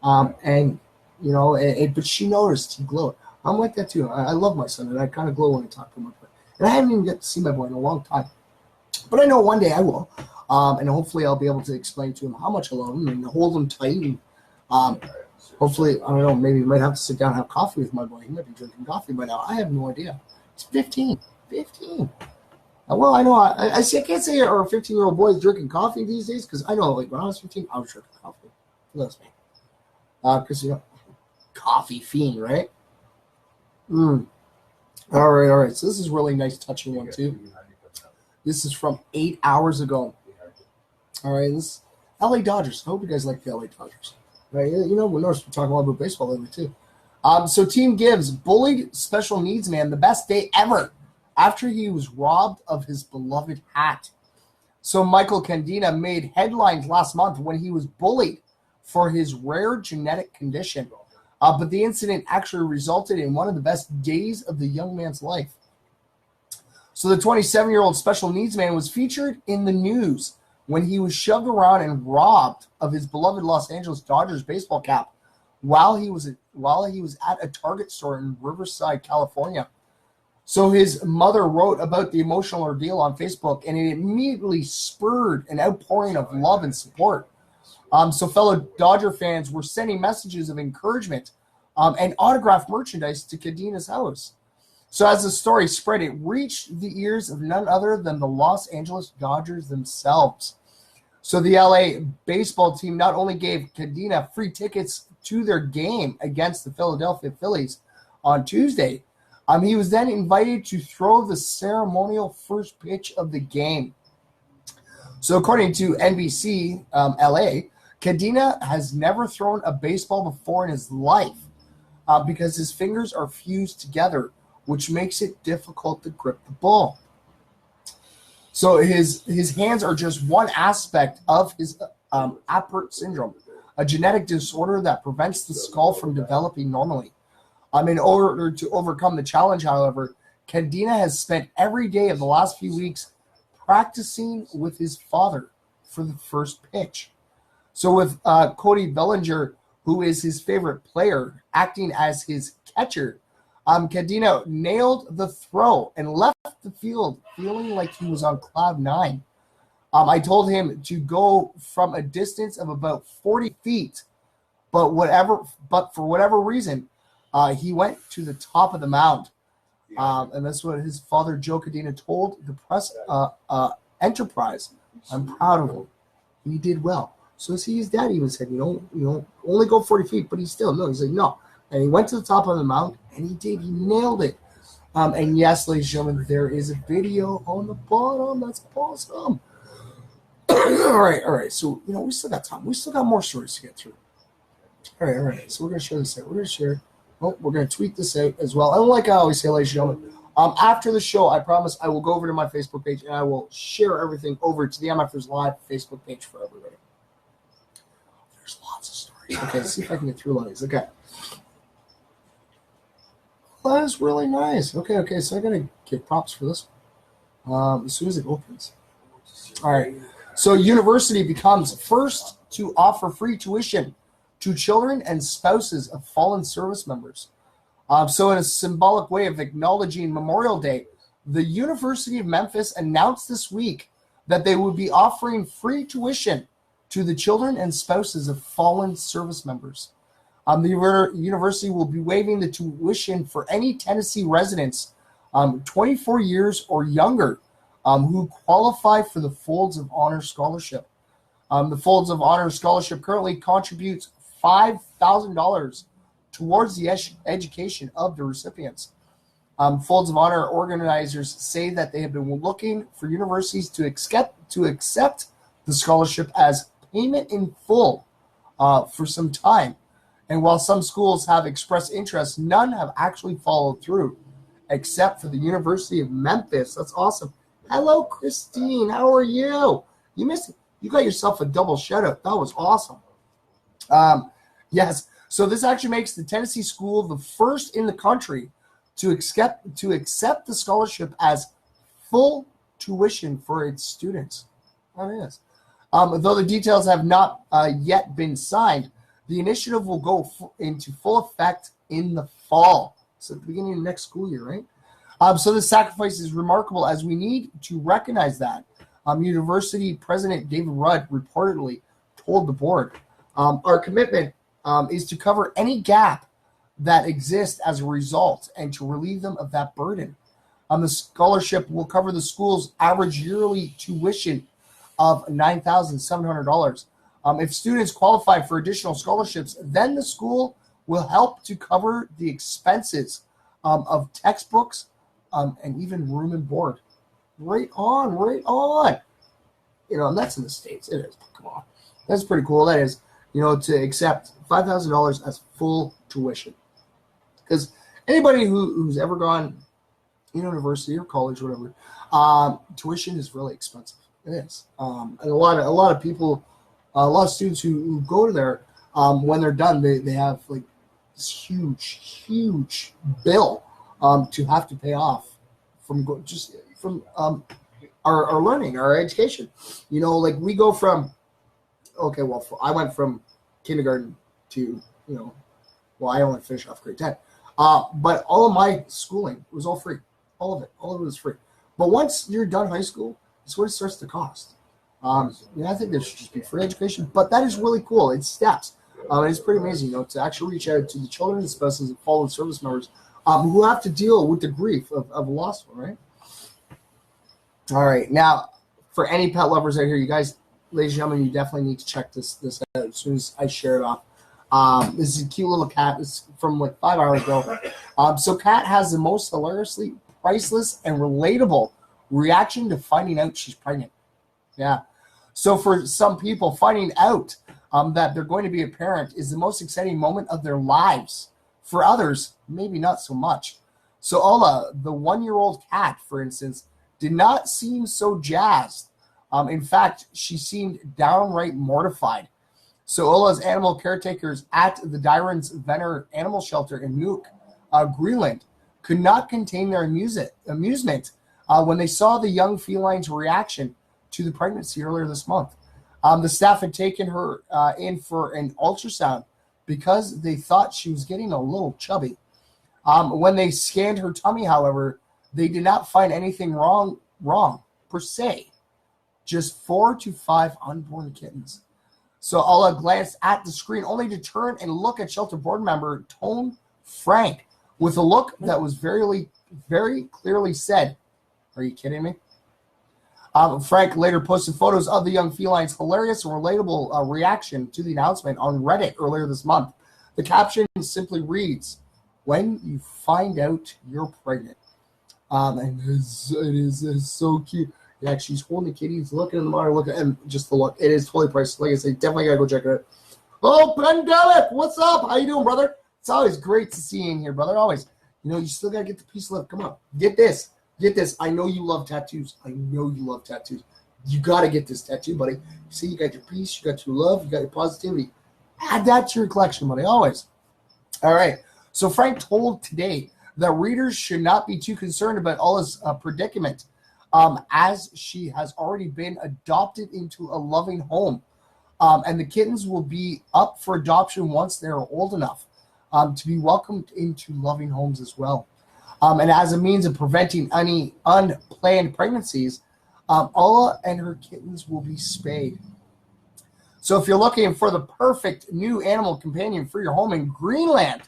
And but she noticed he glowed. I'm like that too. I love my son, and I kind of glow when I talk to my boy. And I haven't even got to see my boy in a long time. But I know one day I will. And hopefully I'll be able to explain to him how much I love him and hold him tight. And hopefully, I don't know, maybe we might have to sit down and have coffee with my boy. He might be drinking coffee by now. I have no idea. He's 15. 15. Well, I know. I can't say our 15-year-old boy is drinking coffee these days because I know, like, when I was 15, I was drinking coffee. That's me. Because, coffee fiend, right? All right. So this is really nice, touching one, too. This is from 8 hours ago. All right, this LA Dodgers. I hope you guys like the LA Dodgers. Right? We noticed we're talking a lot about baseball lately, too. So team gives bullied special needs man the best day ever after he was robbed of his beloved hat. So Michael Candina made headlines last month when he was bullied for his rare genetic condition. But the incident actually resulted in one of the best days of the young man's life. So the 27-year-old special needs man was featured in the news when he was shoved around and robbed of his beloved Los Angeles Dodgers baseball cap while he was at a Target store in Riverside, California. So his mother wrote about the emotional ordeal on Facebook, and it immediately spurred an outpouring of love and support. So fellow Dodger fans were sending messages of encouragement and autographed merchandise to Cadina's house. So as the story spread, it reached the ears of none other than the Los Angeles Dodgers themselves. So the LA baseball team not only gave Cadina free tickets to their game against the Philadelphia Phillies on Tuesday, he was then invited to throw the ceremonial first pitch of the game. So according to NBC LA, Cadina has never thrown a baseball before in his life because his fingers are fused together, which makes it difficult to grip the ball. So his hands are just one aspect of his Apert syndrome, a genetic disorder that prevents the skull from developing normally. In order to overcome the challenge, however, Cadina has spent every day of the last few weeks practicing with his father for the first pitch. So with Cody Bellinger, who is his favorite player, acting as his catcher, Cadina nailed the throw and left the field feeling like he was on cloud nine. I told him to go from a distance of about 40 feet, but for whatever reason, he went to the top of the mound. And that's what his father, Joe Cadina, told the press enterprise. I'm proud of him. He did well. So his dad even said, only go 40 feet, but he's like, no. And he went to the top of the mound, and he did. He nailed it. And yes, ladies and gentlemen, there is a video on the bottom. That's awesome. All right. So, we still got time. We still got more stories to get through. All right. So we're going to share this out. We're going to share. Oh, we're going to tweet this out as well. And like I always say, ladies and gentlemen, after the show, I promise I will go over to my Facebook page, and I will share everything over to the MFers Live Facebook page for everybody. There's lots of stories. Okay, let's see if I can get through all these. Okay. That is really nice. Okay, so I'm going to give props for this one. As soon as it opens. All right. So university becomes first to offer free tuition to children and spouses of fallen service members. So in a symbolic way of acknowledging Memorial Day, the University of Memphis announced this week that they would be offering free tuition to the children and spouses of fallen service members. The university will be waiving the tuition for any Tennessee residents 24 years or younger who qualify for the Folds of Honor Scholarship. The Folds of Honor Scholarship currently contributes $5,000 towards the education of the recipients. Folds of Honor organizers say that they have been looking for universities to accept the scholarship as payment in full for some time. And while some schools have expressed interest, none have actually followed through, except for the University of Memphis. That's awesome. Hello, Christine. How are you? You got yourself a double shout out. That was awesome. Yes. So this actually makes the Tennessee school the first in the country to accept the scholarship as full tuition for its students. That is. Though the details have not yet been signed, the initiative will go into full effect in the fall. So at the beginning of next school year, right? So this sacrifice is remarkable as we need to recognize that. University President David Rudd reportedly told the board, our commitment is to cover any gap that exists as a result and to relieve them of that burden. The scholarship will cover the school's average yearly tuition of $9,700. If students qualify for additional scholarships, then the school will help to cover the expenses of textbooks and even room and board. Right on, right on. And that's in the States. It is. Come on. That's pretty cool. That is, to accept $5,000 as full tuition. Because anybody who's ever gone university or college or whatever, tuition is really expensive. It is. And a lot of people, a lot of students who go to there, when they're done, they have like this huge bill to have to pay off from our learning, our education. Like we go from, I went from kindergarten to, I only finished off grade 10. But all of my schooling was all free. All of it was free. But once you're done high school, it's what it starts to cost. I think there should just be free education, but that is really cool. It's steps. It's pretty amazing, to actually reach out to the children and spouses of fallen service members who have to deal with the grief of a lost one, right? All right. Now, for any pet lovers out here, you guys, ladies and gentlemen, you definitely need to check this out as soon as I share it off. This is a cute little cat. This is from like 5 hours ago. So Kat has the most hilariously priceless and relatable reaction to finding out she's pregnant. Yeah. So for some people, finding out that they're going to be a parent is the most exciting moment of their lives. For others, maybe not so much. So Ola, the 1-year-old cat, for instance, did not seem so jazzed. In fact, she seemed downright mortified. So Ola's animal caretakers at the Dyrens Venner Animal Shelter in Nuuk, Greenland, could not contain their amusement when they saw the young feline's reaction to the pregnancy earlier this month. The staff had taken her in for an ultrasound because they thought she was getting a little chubby. When they scanned her tummy, however, they did not find anything wrong per se. Just 4 to 5 unborn kittens. So Ola glanced at the screen only to turn and look at shelter board member Tone Frank with a look that was very clearly said, "Are you kidding me?" Frank later posted photos of the young feline's hilarious and relatable reaction to the announcement on Reddit earlier this month. The caption simply reads, "When you find out you're pregnant." And it is so cute. Yeah, she's holding the kitty, he's looking in the monitor, and just the look. It is totally priceless. Like I said, definitely gotta go check it out. Oh, Pandemic, what's up? How you doing, brother? It's always great to see you in here, brother. Always. You still gotta get the piece of love. Come on, get this. I know you love tattoos. You gotta get this tattoo, buddy. See, you got your peace, you got your love, you got your positivity. Add that to your collection, buddy. Always. All right. So Frank told Today that readers should not be too concerned about Ola's predicament, as she has already been adopted into a loving home. And the kittens will be up for adoption once they're old enough. to be welcomed into loving homes as well. And as a means of preventing any unplanned pregnancies, Ola and her kittens will be spayed. So if you're looking for the perfect new animal companion for your home in Greenland,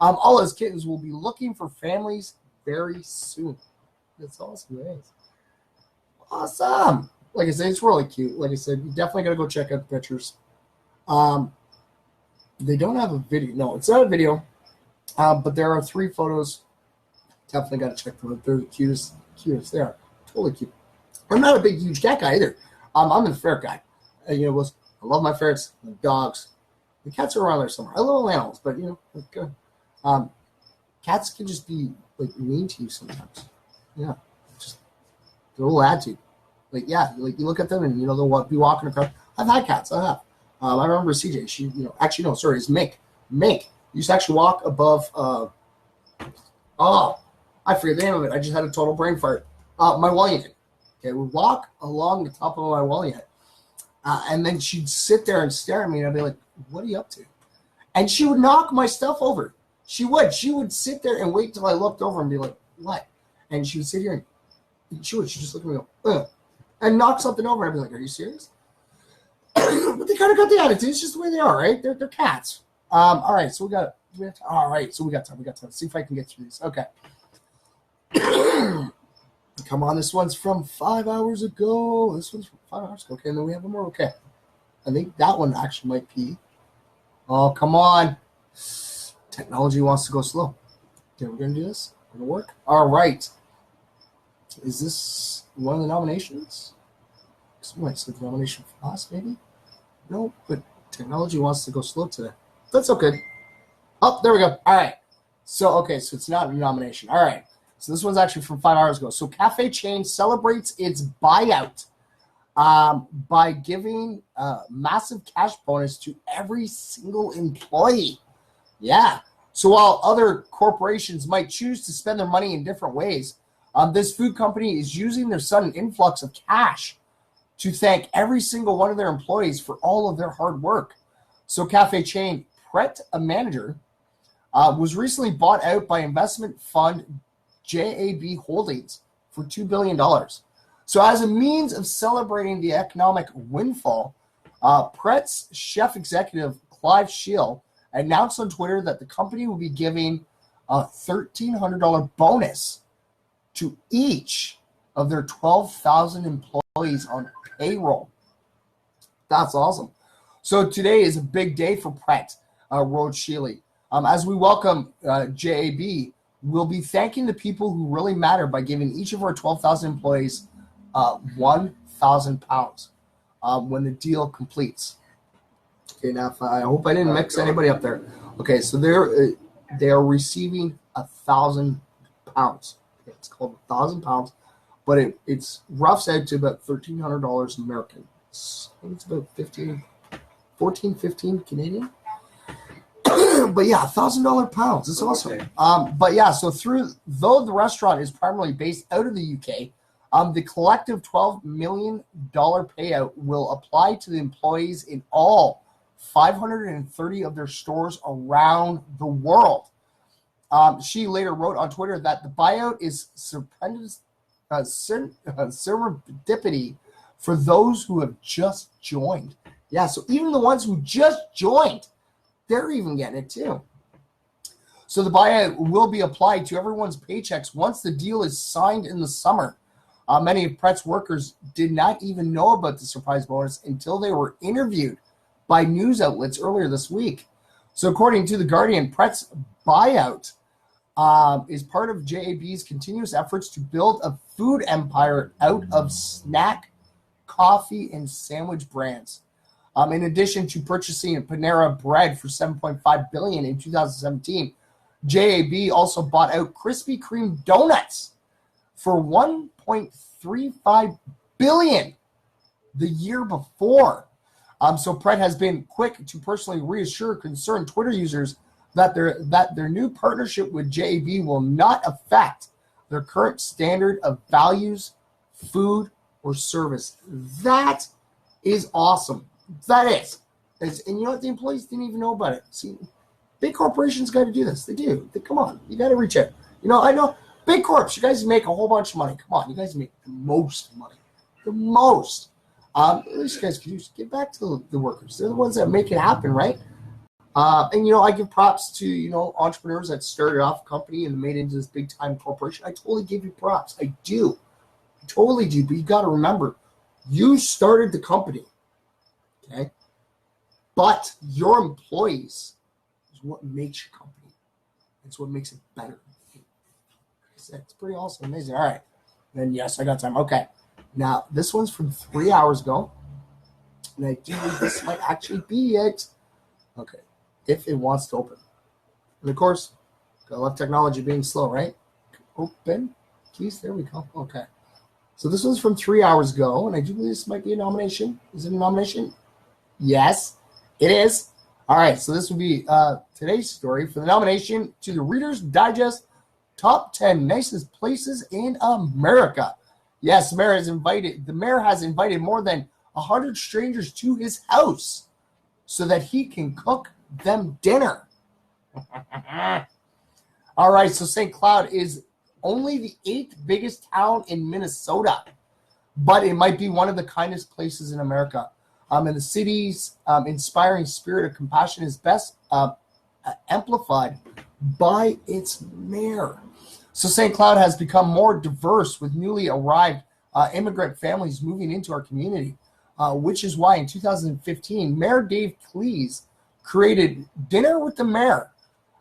Ola's kittens will be looking for families very soon. That's awesome, guys. Awesome. Like I said, it's really cute. Like I said, you definitely got to go check out the pictures. They don't have a video. No, it's not a video. But there are 3 photos. Definitely got to check them out. They're the cutest. They are totally cute. I'm not a big, huge cat guy either. I'm a ferret guy. I love my ferrets, my dogs. The cats are around there somewhere. I love all animals, but cats can just be like mean to you sometimes. Yeah, just their little attitude. Like you look at them and they'll be walking across. I've had cats. I have. I remember CJ. She, actually no, sorry, it's Mink. Mink used to actually walk above. I forget the name of it. I just had a total brain fart. My wall unit. Okay, we walk along the top of my wall unit. And then she'd sit there and stare at me, and I'd be like, what are you up to? And she would knock my stuff over. She would sit there and wait until I looked over and be like, what? And she would sit here and she'd just look at me and go, ugh, and knock something over. And I'd be like, are you serious? But they kind of got the attitude. It's just the way they are, right? They're cats. All right, so we got time. Let's see if I can get through these. Okay. Come on, this one's from 5 hours ago. This one's from 5 hours ago. Okay, and then we have one more. Okay. I think that one actually might be. Oh, come on. Technology wants to go slow. Okay, we're going to do this. We're going to work. All right. Is this one of the nominations? Someone said nomination for us, maybe? No, but technology wants to go slow today. That's okay. Oh, there we go. All right. So it's not a nomination. All right. So this one's actually from 5 hours ago. So cafe chain celebrates its buyout by giving a massive cash bonus to every single employee. Yeah. So while other corporations might choose to spend their money in different ways, this food company is using their sudden influx of cash to thank every single one of their employees for all of their hard work. So cafe chain Pret, a manager, was recently bought out by investment fund JAB Holdings for $2 billion. So as a means of celebrating the economic windfall, Pret's chef executive Clive Shield announced on Twitter that the company will be giving a $1,300 bonus to each of their 12,000 employees on payroll. That's awesome. So today is a big day for Pret, Road Sheely. As we welcome JAB, we'll be thanking the people who really matter by giving each of our 12,000 employees £1,000 when the deal completes. Okay, now I hope I didn't mix anybody up there. Okay, so they are receiving £1,000. Okay, it's called £1,000, but it's roughs out to about $1,300 American. I think it's about 15 Canadian. But yeah, $1,000 pounds. It's awesome. Okay. But yeah, so though the restaurant is primarily based out of the UK, the collective $12 million payout will apply to the employees in all 530 of their stores around the world. She later wrote on Twitter that the buyout is serendipity for those who have just joined. Yeah, so even the ones who just joined, they're even getting it too. So the buyout will be applied to everyone's paychecks once the deal is signed in the summer. Many of Pret's workers did not even know about the surprise bonus until they were interviewed by news outlets earlier this week. So according to The Guardian, Pret's buyout is part of JAB's continuous efforts to build a food empire out of snack, coffee, and sandwich brands. In addition to purchasing Panera Bread for $7.5 billion in 2017, JAB also bought out Krispy Kreme donuts for $1.35 billion the year before. So Pret has been quick to personally reassure concerned Twitter users that their new partnership with JAB will not affect their current standard of values, food, or service. That is awesome. That is. And you know what? The employees didn't even know about it. See, Big corporations got to do this. They do. Come on, you got to reach out. I know big corps. You guys make a whole bunch of money. Come on, you guys make the most money, the most. At least you guys could just give back to the workers. They're the ones that make it happen, right? And I give props to entrepreneurs that started off a company and made it into this big time corporation. I totally give you props. I do. I totally do. But you got to remember, you started the company, okay? But your employees is what makes your company. It's what makes it better. It's pretty awesome, amazing. All right. Then yes, I got time. Okay. Now this one's from 3 hours ago, and I do believe this might actually be it. Okay. If it wants to open, and of course, I love technology being slow, right? Open, please. There we go. Okay. So this one's from 3 hours ago, and I do believe this might be a nomination. Is it a nomination? Yes, it is. All right. So this will be today's story for the nomination to the Reader's Digest Top 10 Nicest Places in America. Yes, the mayor has invited more than 100 strangers to his house so that he can cook them dinner. All right, so St. Cloud is only the 8th biggest town in Minnesota, but it might be one of the kindest places in America. And the city's inspiring spirit of compassion is best amplified by its mayor. So St. Cloud has become more diverse with newly arrived immigrant families moving into our community, which is why in 2015, Mayor Dave Klotz created Dinner with the Mayor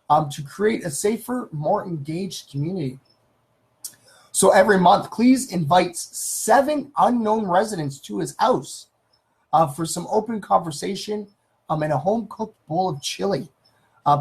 to create a safer, more engaged community. So every month, Klotz invites 7 unknown residents to his house for some open conversation and a home-cooked bowl of chili.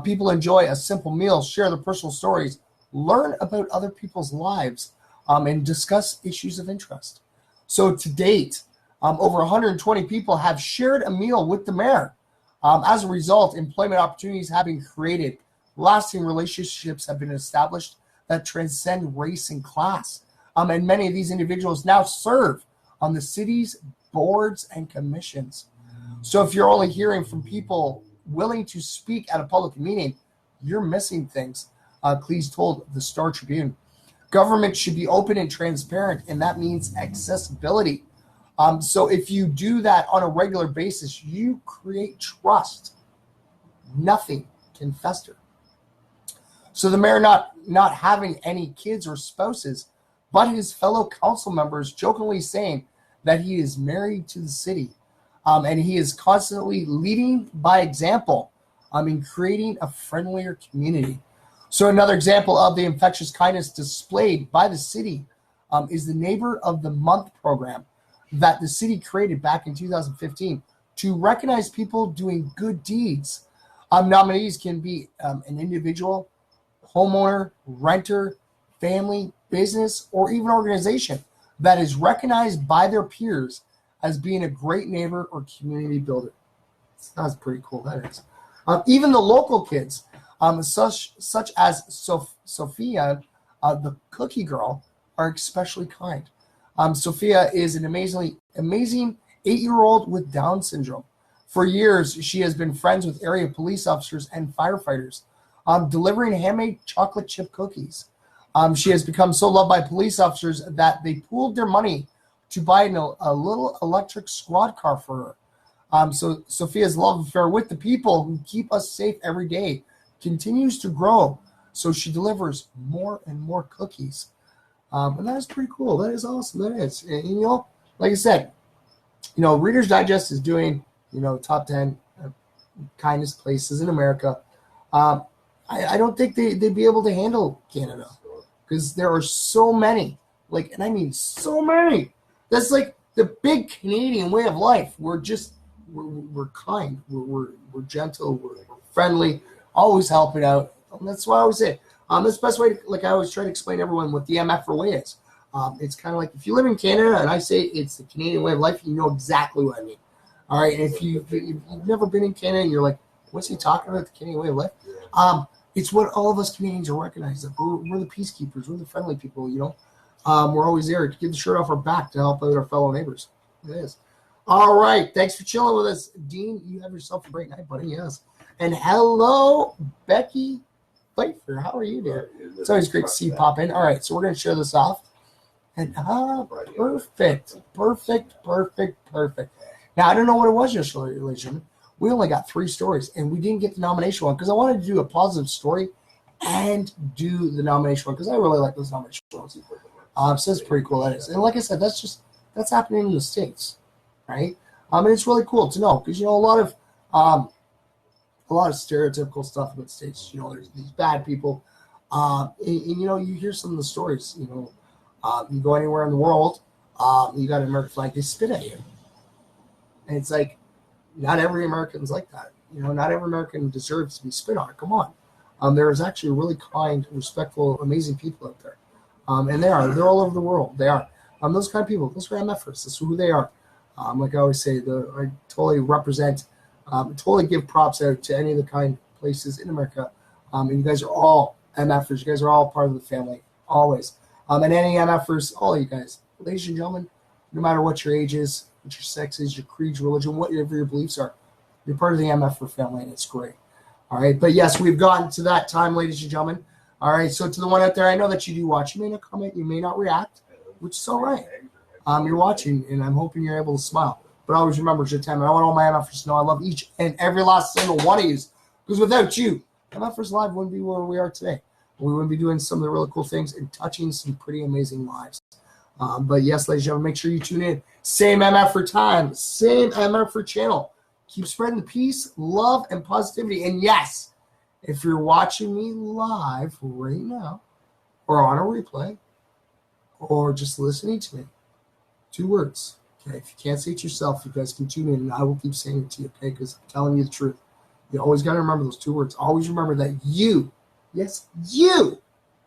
People enjoy a simple meal, share their personal stories, learn about other people's lives, and discuss issues of interest. So to date, over 120 people have shared a meal with the mayor. As a result, employment opportunities have been created. Lasting relationships have been established that transcend race and class. And many of these individuals now serve on the city's boards and commissions. So if you're only hearing from people willing to speak at a public meeting, you're missing things, Klotz told the Star Tribune. Government should be open and transparent, and that means accessibility. So if you do that on a regular basis, you create trust. Nothing can fester. So the mayor not having any kids or spouses, but his fellow council members jokingly saying that he is married to the city. And he is constantly leading by example in creating a friendlier community. So another example of the infectious kindness displayed by the city is the Neighbor of the Month program that the city created back in 2015 to recognize people doing good deeds. Nominees can be an individual, homeowner, renter, family, business, or even organization that is recognized by their peers as being a great neighbor or community builder. That's pretty cool, that is. Even the local kids, such as Sophia, the cookie girl, are especially kind. Sophia is an amazing 8-year-old with Down syndrome. For years, she has been friends with area police officers and firefighters, delivering handmade chocolate chip cookies. She has become so loved by police officers that they pooled their money to buy a little electric squad car for her. So Sophia's love affair with the people who keep us safe every day continues to grow. So she delivers more and more cookies. And that is pretty cool. That is awesome. That is. And, like I said, Reader's Digest is doing, top 10 kindest places in America. I don't think they'd be able to handle Canada because there are so many. And I mean so many. That's like the big Canadian way of life. We're kind. We're gentle. We're friendly. Always helping out. And that's why I always say, that's the best way I always try to explain to everyone what the MF way is. It's kind of like if you live in Canada and I say it's the Canadian way of life, you know exactly what I mean. All right. And if you've never been in Canada and you're like, what's he talking about, the Canadian way of life? It's what all of us Canadians are recognized. We're the peacekeepers. We're the friendly people, We're always there to give the shirt off our back to help out our fellow neighbors. It is. All right. Thanks for chilling with us. Dean, you have yourself a great night, buddy. Yes. And hello, Becky Pfeiffer. How are you, dear? It's always great to see you pop in. All right, so we're going to show this off. And perfect. Now, I don't know what it was yesterday, ladies and gentlemen. We only got 3 stories, and we didn't get the nomination one because I wanted to do a positive story and do the nomination one because I really like those nomination ones. So it's pretty cool, that is. And like I said, that's happening in the States, right? And it's really cool to know because, a lot of stereotypical stuff about the States. There's these bad people. And you hear some of the stories, you go anywhere in the world, you got an American flag, they spit at you. And it's like, not every American's like that. Not every American deserves to be spit on. Come on. There is actually really kind, respectful, amazing people out there. And they're all over the world. They are. Those kind of people, those are MFers. That's who they are. Like I always say, I totally represent, totally give props out to any of the kind places in America. And you guys are all MFers. You guys are all part of the family, always. And any MFers, all you guys, ladies and gentlemen, no matter what your age is, what your sex is, your creed, your religion, whatever your beliefs are, you're part of the MFer family, and it's great. All right, but yes, we've gotten to that time, ladies and gentlemen. All right, so to the one out there, I know that you do watch. You may not comment, you may not react, which is all right. You're watching, and I'm hoping you're able to smile. But always remember, it's your time. And I want all my MFers to know I love each and every last single one of you. Because without you, MFers Live wouldn't be where we are today. We wouldn't be doing some of the really cool things and touching some pretty amazing lives. But yes, ladies and gentlemen, make sure you tune in. Same MFer time, same MFer channel. Keep spreading the peace, love, and positivity. And yes, if you're watching me live right now, or on a replay, or just listening to me, 2 words. Okay, if you can't say it yourself, you guys can tune in, and I will keep saying it to you. Okay, because I'm telling you the truth. You always got to remember those 2 words. Always remember that you, yes, you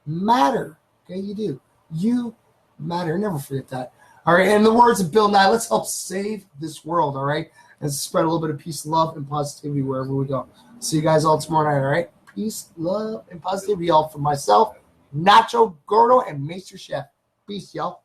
matter. Okay, you do. You matter. Never forget that. All right, and in the words of Bill Nye, let's help save this world. All right, and spread a little bit of peace, love, and positivity wherever we go. See you guys all tomorrow night. All right, peace, love, and positivity, all from myself, Nacho Gordo, and Master Chef. Peace, y'all.